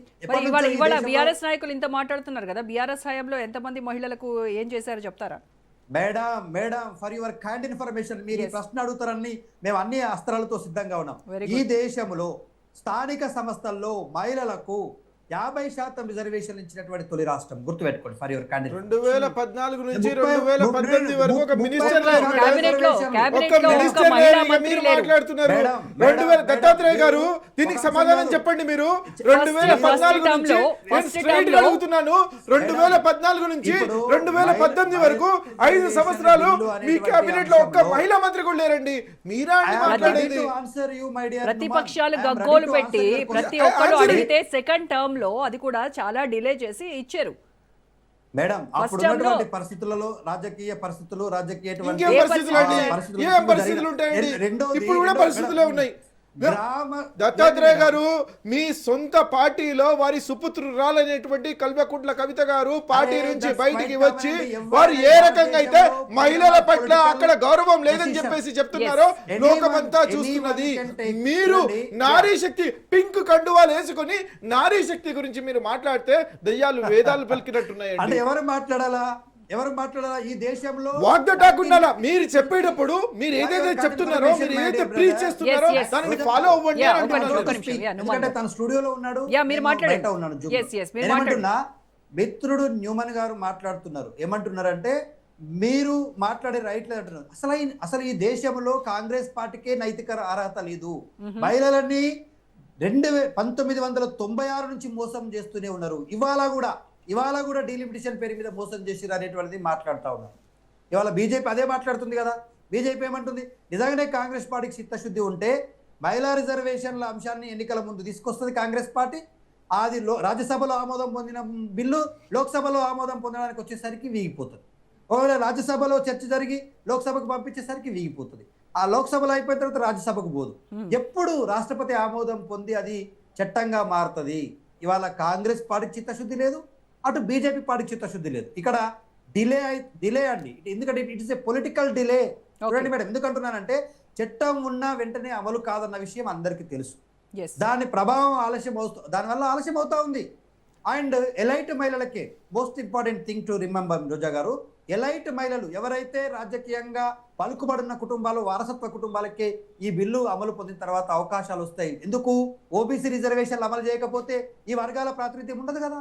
Speaker 1: ఇవాళ బీఆర్ఎస్ నాయకులు ఇంత మాట్లాడుతున్నారు కదా, బీఆర్ఎస్ హయాంలో ఎంతమంది మహిళలకు ఏం చేశారో చెప్తారా?
Speaker 4: Madam for your kind information, మీరు ఈ ప్రశ్న అడుగుతారని మేము అన్ని అస్త్రాలతో సిద్ధంగా ఉన్నాం. ఈ దేశంలో స్థానిక సంస్థల్లో మహిళలకు 50% రిజర్వేషన్ ఇచ్చినటువంటి తొలి రాష్ట్రం. గుర్తుపెట్టుకోండి. ఫర్ యువర్ కైండ్
Speaker 3: 2014 నుంచి 2018 వరకు ఒక మినిస్టర్ దత్తాత్రేయ గారు దీనికి సమాధానం చెప్పండి. మీరు 2014 నుంచి అడుగుతున్నాను, 2014 నుంచి 2018 వరకు 5 సంవత్సరాలు మీ కేబినెట్ లో ఒక్క మహిళా మంత్రి కూడా లేరండి. మీరా మాట్లాడేది?
Speaker 1: ప్రతిపక్షాలు గగ్గోలు పెట్టి ప్రతి ఒక్కరు అడిగితే సెకండ్ టర్మ్ లో అది కూడా చాలా డిలే చేసి ఇచ్చారు.
Speaker 4: మేడం అప్పుడు ఉన్నటువంటి పరిస్థితులలో రాజకీయ పరిస్థితులు
Speaker 3: ఇప్పుడు కూడా పరిస్థితులే ఉన్నాయి. దత్తాత్రేయ గారు మీ సొంత పార్టీలో వారి సుపుత్రురాలైనటువంటి కల్వకుంట్ల కవిత గారు పార్టీ నుంచి బయటికి వచ్చి వారు ఏ రకంగా అయితే మహిళల పట్ల అక్కడ గౌరవం లేదని చెప్పేసి చెప్తున్నారో లోకమంతా చూస్తున్నది. మీరు నారీ శక్తి పింక్ కండువాలు వేసుకొని నారీ శక్తి గురించి మీరు మాట్లాడితే దయ్యాలు వేదాలు పలికినట్టున్నాయండి.
Speaker 4: అంటే ఎవరు మాట్లాడాలా ఈ దేశంలో
Speaker 3: వాగ్దాటాకుండా మీరు చెప్పేటప్పుడు మీరు ఏదైతే చెప్తున్నారో మీరు ఏదైతే ప్రీచ్ చేస్తున్నారో దాన్ని ఫాలో అవ్వండి.
Speaker 4: ఎందుకంటే తన స్టూడియోలో ఉన్నాడు, బయట ఉన్నాడు. ఏమంటున్నా మిత్రుడు న్యూమన్ గారు మాట్లాడుతున్నారు. ఏమంటున్నారంటే మీరు మాట్లాడే రైట్ లేదంటున్నారు. అసలు ఈ దేశంలో కాంగ్రెస్ పార్టీకే నైతిక అర్హత లేదు. మహిళలని 1996 నుంచి మోసం చేస్తూనే ఉన్నారు. ఇవాళ కూడా డీలిమిటేషన్ పేరు మీద మోసం చేసిరు అనేటువంటిది మాట్లాడుతూ ఉన్నారు. ఇవాళ బీజేపీ అదే మాట్లాడుతుంది కదా. బీజేపీ ఏమంటుంది, నిజంగానే కాంగ్రెస్ పార్టీకి చిత్తశుద్ధి ఉంటే మహిళా రిజర్వేషన్ల అంశాన్ని ఎన్నికల ముందు తీసుకొస్తుంది కాంగ్రెస్ పార్టీ. అది రాజ్యసభలో ఆమోదం పొందిన బిల్లు లోక్సభలో ఆమోదం పొందడానికి వచ్చేసరికి వీగిపోతుంది. ఒకవేళ రాజ్యసభలో చర్చ జరిగి లోక్సభకు పంపించేసరికి వీగిపోతుంది. ఆ లోక్సభలో అయిపోయిన తర్వాత రాజ్యసభకు పోదు. ఎప్పుడు రాష్ట్రపతి ఆమోదం పొంది అది చట్టంగా మారుతుంది. ఇవాళ కాంగ్రెస్ పార్టీకి చిత్తశుద్ధి లేదు, అటు బీజేపీ పార్టీకి చిత్తశుద్ధి లేదు. ఇక్కడ డిలే అండి. ఎందుకంటే it is a political delay. చూడండి మేడం, ఎందుకంటున్నానంటే చట్టం ఉన్న వెంటనే అమలు కాదన్న విషయం అందరికీ తెలుసు. దాని ప్రభావం దానివల్ల ఆలస్యం అవుతా ఉంది. అండ్ ఎలైట్ మహిళలకే most important thing to remember Roja గారు, ఎలైట్ మహిళలు ఎవరైతే రాజకీయంగా పలుకుబడిన కుటుంబాలు, వారసత్వ కుటుంబాలకే ఈ బిల్లు అమలు పొందిన తర్వాత అవకాశాలు వస్తాయి. ఎందుకు? ఓబీసీ రిజర్వేషన్లు అమలు చేయకపోతే ఈ వర్గాల ప్రాతినిధ్యం ఉండదు కదా.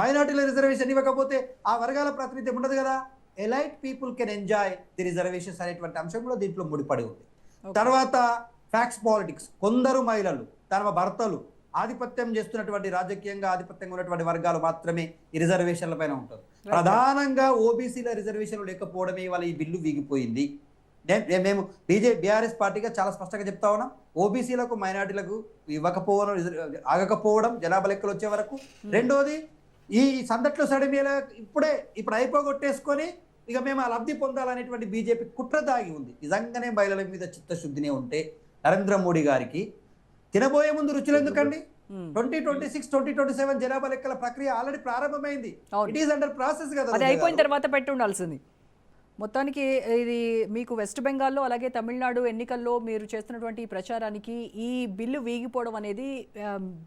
Speaker 4: మైనార్టీల రిజర్వేషన్ ఇవ్వకపోతే ఆ వర్గాల ప్రాతినిధ్యం ఉండదు కదా. Elite people can enjoy the reservations అనేటువంటి అంశం కూడా దీంట్లో ముడిపడి ఉంది. తర్వాత ఫ్యాక్స్ పాలిటిక్స్. కొందరు మహిళలు తమ భర్తలు ఆధిపత్యం చేస్తున్నటువంటి రాజకీయంగా ఆధిపత్యంగా ఉన్నటువంటి వర్గాలు మాత్రమే ఈ రిజర్వేషన్ల పైన ఉంటారు. ప్రధానంగా ఓబీసీల రిజర్వేషన్లు లేకపోవడమే వాళ్ళ ఈ బిల్లు వీగిపోయింది. మేము బీఆర్ఎస్ పార్టీగా చాలా స్పష్టంగా చెప్తా ఉన్నాం. ఓబీసీలకు మైనార్టీలకు ఇవ్వకపోవడం, ఆగకపోవడం జనాభా లెక్కలు వచ్చే వరకు. రెండోది, ఈ సందట్లో సడిమేల ఇప్పుడు అయిపోగొట్టేసుకొని ఇక మేము ఆ లబ్ధి పొందాలనేటువంటి బీజేపీ కుట్ర దాగి ఉంది. నిజంగానే మహిళల మీద చిత్తశుద్ధినే ఉంటే నరేంద్ర మోడీ గారికి తినబోయే ముందు రుచులు ఎందుకండి? 2026, 2027 జనాభా లెక్కల ప్రక్రియ ఆల్రెడీ ప్రారంభమైంది. ఇట్ ఈస్ అండర్ ప్రాసెస్ కదా.
Speaker 1: అది అయిపోయిన తర్వాత పెట్టి ఉండాల్సింది. మొత్తానికి ఇది మీకు వెస్ట్ బెంగాల్లో అలాగే తమిళనాడు ఎన్నికల్లో మీరు చేస్తున్నటువంటి ఈ ప్రచారానికి ఈ బిల్లు వీగిపోవడం అనేది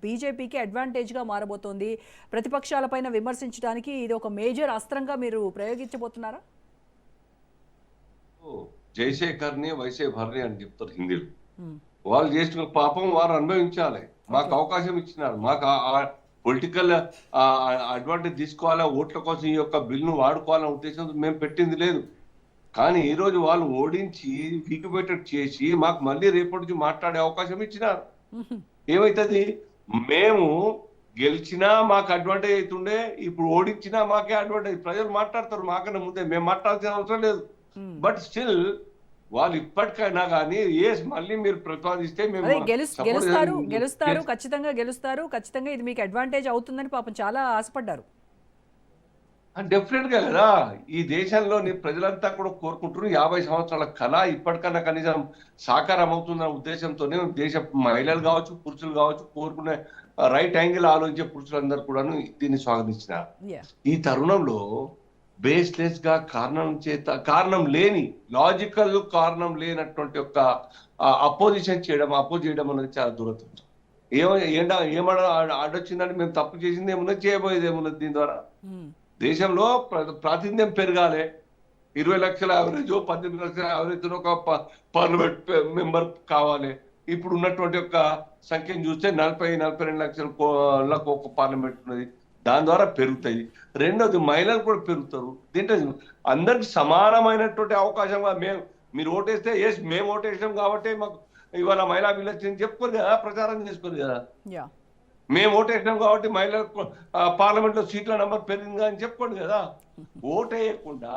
Speaker 1: బీజేపీకి అడ్వాంటేజ్గా మారబోతోంది. ప్రతిపక్షాలపైన విమర్శించడానికి ఇది ఒక మేజర్ అస్త్రంగా మీరు ప్రయోగించబోతున్నారా?
Speaker 2: జయశేఖర్ని వైసే భర్ని అని చెప్తారు హిందీలో. వాళ్ళు చేసిన పాపం వారు అనుభవించాలి. మాకు అవకాశం ఇచ్చినారు, మాకు పొలిటికల్ అడ్వాంటేజ్ తీసుకోవాలా, ఓట్ల కోసం ఈ యొక్క బిల్లును వాడుకోవాలనే ఉద్దేశంతో మేము పెట్టింది లేదు. కానీ ఈరోజు వాళ్ళు ఓడించి వీగిపోయేటట్టు చేసి మాకు మళ్ళీ రేపటి నుంచి మాట్లాడే అవకాశం ఇచ్చినారు. ఏమైతుంది? మేము గెలిచినా మాకు అడ్వాంటేజ్ అవుతుండే, ఇప్పుడు ఓడించినా మాకే అడ్వాంటేజ్. ప్రజలు మాట్లాడతారు మాకన్నా ముందే, మేము మాట్లాడాల్సిన అవసరం లేదు. బట్ స్టిల్ వాళ్ళు ఇప్పటికైనా కానీ మళ్ళీ మీరు ప్రతిపాదిస్తే
Speaker 1: గెలుస్తారు, ఖచ్చితంగా గెలుస్తారు, ఖచ్చితంగా ఇది మీకు అడ్వాంటేజ్ అవుతుందని పాపం చాలా ఆశపడ్డారు.
Speaker 2: డెఫినెట్ గా కదా. ఈ దేశంలోని ప్రజలంతా కూడా కోరుకుంటున్నారు 50 సంవత్సరాల కళ ఇప్పటికన్నా కనీసం సాకారం అవుతుందన్న ఉద్దేశంతోనే దేశ మహిళలు కావచ్చు, పురుషులు కావచ్చు, కోరుకునే రైట్ యాంగిల్ ఆలోచించే పురుషులందరూ కూడా దీన్ని స్వాగతించినారు. ఈ తరుణంలో బేస్లెస్ గా కారణం లేని లాజికల్ కారణం లేనటువంటి ఒక అపోజ్ చేయడం అనేది చాలా దురదృష్టం. ఏమన్నా అడ్డొచ్చిందని మేము తప్పు చేసింది ఏమున్నది, చేయబోయేది ఏమున్నది? దీని ద్వారా దేశంలో ప్రాతినిధ్యం పెరగాలి. 20 లక్షల యావరేజ్, 18 లక్షల యావరేజ్ ఒక పార్లమెంట్ మెంబర్ కావాలి. ఇప్పుడు ఉన్నటువంటి ఒక సంఖ్యను చూస్తే 40-42 లక్షలకు ఒక పార్లమెంట్ ఉన్నది. దాని ద్వారా పెరుగుతాయి. రెండోది మహిళలు కూడా పెరుగుతారు. దీంట్లో అందరికి సమానమైనటువంటి అవకాశంగా మీరు ఓటేస్తే మేము ఓటేసాం కాబట్టి మాకు ఇవాళ మహిళా బిల్లు వచ్చింది చెప్పుకోరు కదా, ప్రచారం చేసుకోరు కదా. మేము ఓటేసాం కాబట్టి మహిళలకు పార్లమెంట్ లో సీట్ల నెంబర్ పెరిగింది అని చెప్పుకోండి కదా. ఓటేయకుండా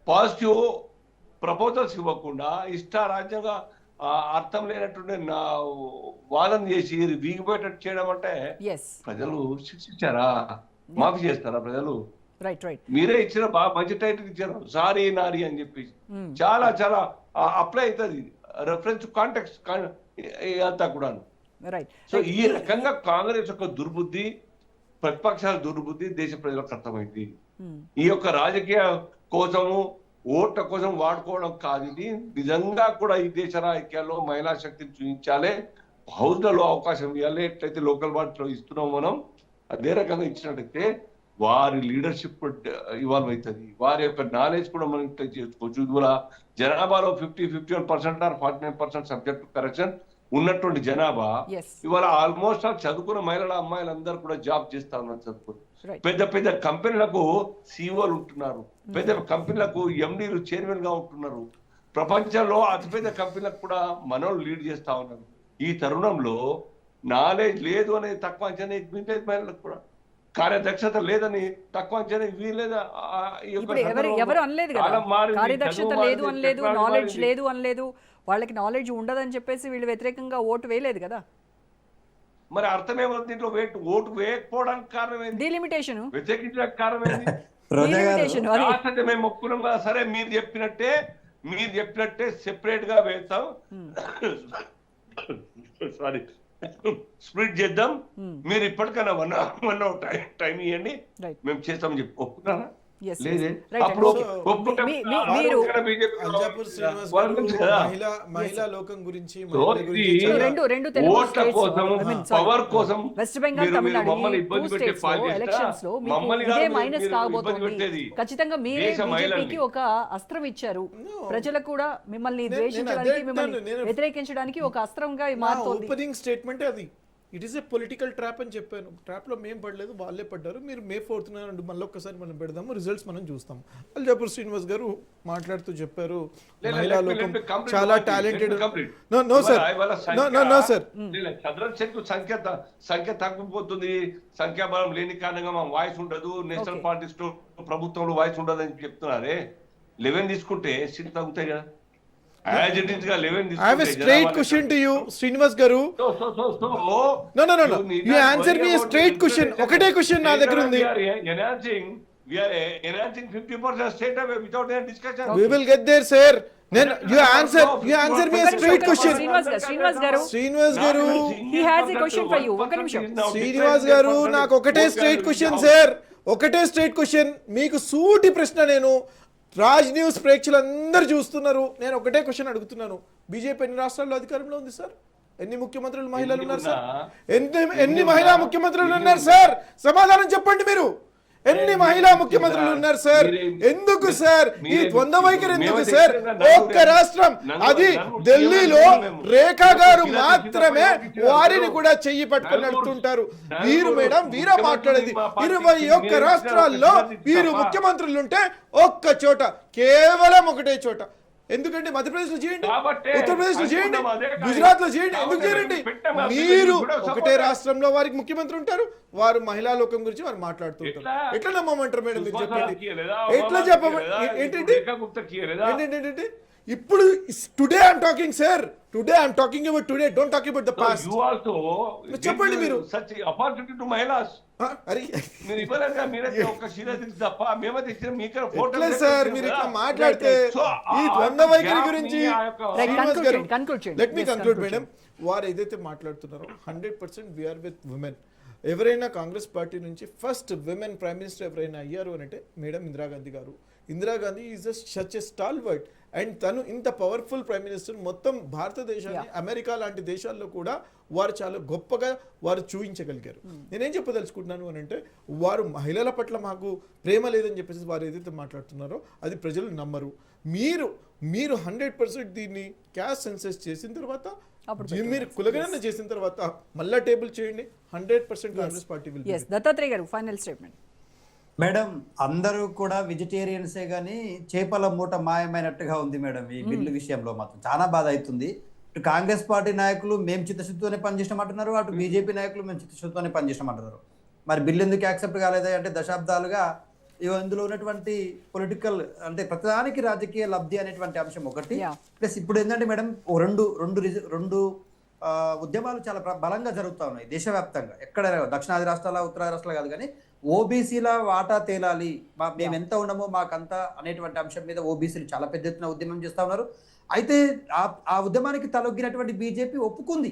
Speaker 2: పాజిటివ్ ప్రపోజల్స్ ఇవ్వకుండా ఇష్టారాజ్యంగా అర్థం లేనటువంటి వాదన చేసి వీగిపోయేటట్టు చేయడం అంటే ప్రజలు శిక్షించారా? మాఫీ చేస్తారా ప్రజలు? మీరే ఇచ్చిన మంచి టైటిల్ ఇచ్చారు, సారీ నారీ అని చెప్పి. చాలా చాలా అప్లై అవుతుంది. రెఫరెన్స్ కాంటెక్స్ట్ అంతా కూడాను.
Speaker 1: రైట్.
Speaker 2: సో ఈ రకంగా కాంగ్రెస్ యొక్క దుర్బుద్ధి, ప్రతిపక్షాల దుర్బుద్ధి దేశ ప్రజలకు అర్థమైంది. ఈ యొక్క రాజకీయ కోసము ఓట్ల కోసం వాడుకోవడం కాదు, ఇది నిజంగా కూడా ఈ దేశ రాజకీయాల్లో మహిళా శక్తిని చూపించాలి, హౌస్లలో అవకాశం ఇవ్వాలి. ఎట్లయితే లోకల్ బాడీలో ఇస్తున్నాం మనం, అదే రకంగా ఇచ్చినట్టయితే వారి లీడర్షిప్ ఇవాల్వ్ అవుతుంది, వారి యొక్క నాలెడ్జ్ కూడా మనం ఇట్లా చేసుకోవచ్చు. ఇవాళ జనాభాలో 51% ఆర్ 49% సబ్జెక్ట్ కరెక్షన్ ఉన్నటువంటి జనాభా ఇవాళ ఆల్మోస్ట్ చదువుకున్న మహిళల అమ్మాయిలందరూ కూడా జాబ్ చేస్తా ఉన్నారు చదువుకుని. పెద్ద పెద్ద కంపెనీలకు సిఇఓలు ఉంటున్నారు, పెద్ద కంపెనీలకు ఎండీలు చైర్మన్ గా ఉంటున్నారు, ప్రపంచంలో అతిపెద్ద కంపెనీలకు కూడా మనోళ్ళు లీడ్ చేస్తా ఉన్నారు. ఈ తరుణంలో నాలెడ్జ్ లేదు అనేది తక్కువ అంచనా వీలేదు, మహిళలకు కూడా కార్యదక్షత లేదని తక్కువ అంచనా వీలేదా?
Speaker 1: ఎవరు అనలేదు కదా, కార్యదక్షత లేదు అనలేదు, నాలెడ్జ్ లేదు అనలేదు, వాళ్ళకి నాలెడ్జ్ ఉండదని చెప్పేసి వీళ్ళు వ్యతిరేకంగా ఓటు వేయలేదు కదా.
Speaker 2: మరి అర్థమేమో దీంట్లో ఓటు వేయకపోవడానికి కారణం ఏంటి?
Speaker 1: డిలిమిటేషన్,
Speaker 2: వ్యతిరేకించడానికి కారణం ఏంటి? మేము ఒప్పుకున్నాం కదా, సరే మీరు చెప్పినట్టే సెపరేట్ గా వేస్తాం, సారీ స్ప్లిట్ చేద్దాం, మీరు ఇప్పటికైనా వన్ అవర్ టైం ఇవ్వండి, మేము చేస్తామని చెప్పి ఒప్పుకున్నారా?
Speaker 3: మహిళా లోకం గురించి
Speaker 2: ఓట్ల కోసం పవర్ కోసం
Speaker 1: వెస్ట్ బెంగాల్, తమిళనాడు ఎలక్షన్స్ లో ఇదే మైనస్ కాబోతోంది. ఖచ్చితంగా మీరే బీజేపీకి ఒక అస్త్రం ఇచ్చారు, ప్రజలకు కూడా మిమ్మల్ని ద్వేషించడానికి, మిమ్మల్ని వ్యతిరేకించడానికి ఒక అస్త్రంగా మారుతోంది.
Speaker 3: ఓపెనింగ్ స్టేట్మెంట్ అది. It is a political trap అని చెప్పాను. ట్రాప్లో మేము పడలేదు, వాళ్ళే పడ్డారు. మీరు May 4th మళ్ళీ ఒక్కసారి మనం పెడదాము, రిజల్ట్స్ మనం చూస్తాం. అల్జాపూర్ శ్రీనివాస్ గారు మాట్లాడుతూ చెప్పారు, మహిళా లోకం చాలా టాలెంటెడ్. నో సార్,
Speaker 2: సంఖ్య తగ్గిపోతుంది, సంఖ్యాబలం లేని కారణంగా మా వాయిస్ ఉండదు, నేషనల్ పార్టీస్ లో ప్రభుత్వంలో వాయిస్ ఉండదు అని చెప్తున్నారే. 11 తీసుకుంటే సీట్లు తగ్గుతాయి కదా. I have a straight question to you, Srinivas garu. No. You answer me a straight question. ఒకటే క్వశ్చన్ నా దగ్గర ఉంది. We are enhancing 50% straight away without any discussion.
Speaker 3: We will get there, sir. Then you answer me a straight question. Srinivas garu,
Speaker 1: he has a question for you. ఒక నిమిషం.
Speaker 3: Srinivas garu, నాకు ఒకటే straight question, sir. ఒకటే straight question. మీకు సూటి ప్రశ్న నేను రాజ్ న్యూస్ ప్రేక్షకులందరూ చూస్తున్నారు, నేను ఒకటే క్వశ్చన్ అడుగుతున్నాను. బీజేపీ ఎన్ని రాష్ట్రాల్లో అధికారంలో ఉంది సార్? ఎన్ని ముఖ్యమంత్రులు మహిళలు ఉన్నారు సార్? ఎన్ని మహిళా ముఖ్యమంత్రులు ఉన్నారు సార్? సమాధానం చెప్పండి మీరు. ఎన్ని మహిళా ముఖ్యమంత్రులు ఉన్నారు సార్? ఎందుకు సార్ ఈ ద్వంద్వ వైఖరి? ఎందుకు సార్? ఒక్క రాష్ట్రం, అది ఢిల్లీలో రేఖా గారు మాత్రమే వారిని కూడా చెయ్యి పట్టుకొని నడుతుంటారు. వీరు మేడం వీరా మాట్లాడేది 21 రాష్ట్రాల్లో వీరు ముఖ్యమంత్రులు ఉంటే ఒక్క చోట, కేవలం ఒకటే చోట. ఎందుకంటే మధ్యప్రదేశ్ లో చేయండి, ఉత్తరప్రదేశ్ లో చేయండి, గుజరాత్ లో చేయండి, ఎందుకు చేయండి? మీరు ఒకటే రాష్ట్రంలో వారికి ముఖ్యమంత్రి ఉంటారు, వారు మహిళా లోకం గురించి వారు మాట్లాడుతుంటారు. ఎట్లా నమ్మమంటారు మేడం? మీకు చెప్పండి, ఎట్లా ఏంటంటే ఇప్పుడు today I'm talking sir, today I'm talking about today, don't talk about the past. చెప్పండి మీరు.
Speaker 2: సచ్ ఆపర్చునిటీ టు మహిళాస్.
Speaker 3: అరే
Speaker 2: మీరు ఇవ్వలేక మీరైతే ఒక సీరియస్ తప్ప మేమైతే ఇచ్చిన మీకన్నా ఫోటో
Speaker 3: సార్. మీరు ఇట్లా మాట్లాడితే ఈ ద్వంద్వ వైఖరి గురించి లెట్ మీ కంక్లూడ్ మేడం. వారు ఏదైతే మాట్లాడుతున్నారో 100% వీఆర్ విత్ ఉమెన్. ఎవరైనా కాంగ్రెస్ పార్టీ నుంచి ఫస్ట్ విమెన్ ప్రైమ్ మినిస్టర్ ఎవరైనా అయ్యారు అని అంటే మేడం ఇందిరాగాంధీ గారు. Indira Gandhi is such a stalwart and తను ఇంత పవర్ఫుల్ ప్రైమ్ మినిస్టర్ మొత్తం భారతదేశాన్ని అమెరికా లాంటి దేశాల్లో కూడా వారు చాలా గొప్పగా వారు చూపించగలిగారు. నేనేం చెప్పదలుచుకుంటున్నాను అని అంటే, వారు మహిళల పట్ల మాకు ప్రేమ లేదని చెప్పేసి వారు ఏదైతే మాట్లాడుతున్నారో అది ప్రజలు నమ్మరు. మీరు 100% దీన్ని క్యాస్ట్ సెన్సస్ చేసిన తర్వాత, మీరు కులగణన చేసిన తర్వాత మళ్ళా టేబుల్ చేయండి, 100% కాంగ్రెస్ పార్టీ విల్.
Speaker 1: దత్తాత్రేయ గారు ఫైనల్ స్టేట్మెంట్.
Speaker 4: మేడం అందరూ కూడా వెజిటేరియన్సే కానీ చేపల మూట మాయమైనట్టుగా ఉంది మేడం ఈ బిల్లు విషయంలో. మాత్రం చాలా బాధ అవుతుంది. ఇటు కాంగ్రెస్ పార్టీ నాయకులు మేము చిత్తశుద్ధితోనే పనిచేసామంటున్నారు, అటు బీజేపీ నాయకులు మేము చిత్తశుద్ధితోనే పనిచేసామంటున్నారు. మరి బిల్లు ఎందుకు యాక్సెప్ట్ కాలేదా అంటే, దశాబ్దాలుగా ఇందులో ఉన్నటువంటి పొలిటికల్ అంటే ప్రతిదానికి రాజకీయ లబ్ధి అనేటువంటి అంశం ఒకటి, ప్లస్ ఇప్పుడు ఏంటంటే మేడం రెండు ఉద్యమాలు చాలా బలంగా జరుగుతూ ఉన్నాయి దేశవ్యాప్తంగా. ఎక్కడ దక్షిణాది రాష్ట్రాల ఉత్తరాది రాష్ట్రాలు కాదు కానీ ఓబీసీల వాటా తేలాలి, మేము ఎంత ఉన్నామో మాకంతా అనేటువంటి అంశం మీద ఓబీసీలు చాలా పెద్ద ఎత్తున ఉద్యమం చేస్తూ ఉన్నారు. అయితే ఆ ఉద్యమానికి తలొగ్గినటువంటి బీజేపీ ఒప్పుకుంది.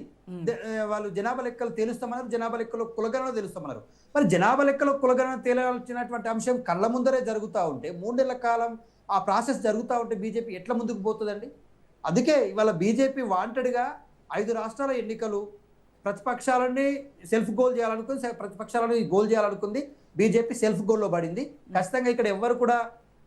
Speaker 4: వాళ్ళు జనాభా లెక్కలు తేలుస్తామన్నారు, జనాభా లెక్కలో కులగణన తెలుస్తామన్నారు. మరి జనాభా లెక్కలో కులగణన తేలాల్సినటువంటి అంశం కళ్ళ ముందరే జరుగుతూ ఉంటే 3 నెలల కాలం ఆ ప్రాసెస్ జరుగుతూ ఉంటే బీజేపీ ఎట్లా ముందుకు పోతుందండి? అందుకే ఇవాళ బీజేపీ వాంటెడ్గా 5 రాష్ట్రాల ఎన్నికలు ప్రతిపక్షాలని సెల్ఫ్ గోల్ చేయాలనుకుంది, ప్రతిపక్షాలను గోల్ చేయాలనుకుంది. బీజేపీ సెల్ఫ్ గోల్లో పడింది. ఖచ్చితంగా ఇక్కడ ఎవ్వరు కూడా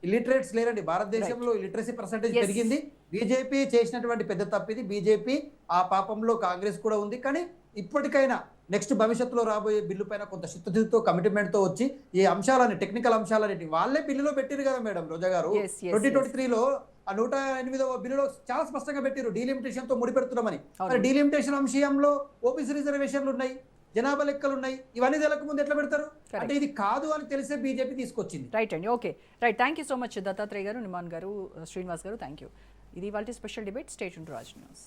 Speaker 4: ఇలిటరేట్స్ లేరండి. భారతదేశంలో లిటరసీ పర్సంటేజ్ పెరిగింది. బీజేపీ చేసినటువంటి పెద్ద తప్పిది. బీజేపీ ఆ పాపంలో కాంగ్రెస్ కూడా ఉంది. కానీ ఇప్పటికైనా నెక్స్ట్ భవిష్యత్తులో రాబోయే బిల్లు పైన కొంత చిత్తశుద్ధితో కమిట్మెంట్తో వచ్చి ఈ అంశాలని టెక్నికల్ అంశాలన్నిటి వాళ్ళే బిల్లులో పెట్టారు కదా మేడం రోజా గారు. 2023లో ఆ 108వ బిల్లులో చాలా స్పష్టంగా పెట్టారు డీలిమిటేషన్ తో ముడిపెడుతున్నామని. మరి డీలిమిటేషన్ అంశంలో ఓబీసీ రిజర్వేషన్లు ఉన్నాయి, జనాభా లెక్కలు ఉన్నాయి. ఇవన్నీ తెలక ముందు ఎట్లా పెడతారు? అంటే ఇది కాదు అని తెలిసే బీజేపీ తీసుకొచ్చింది.
Speaker 1: రైట్ అండి, okay right. Thank you so much Dattatreya గారు, నిమాన్ గారు, శ్రీనివాస్ గారు, థ్యాంక్ యూ. ఇది వాళ్ళ special debate. Stay tuned to Raj news.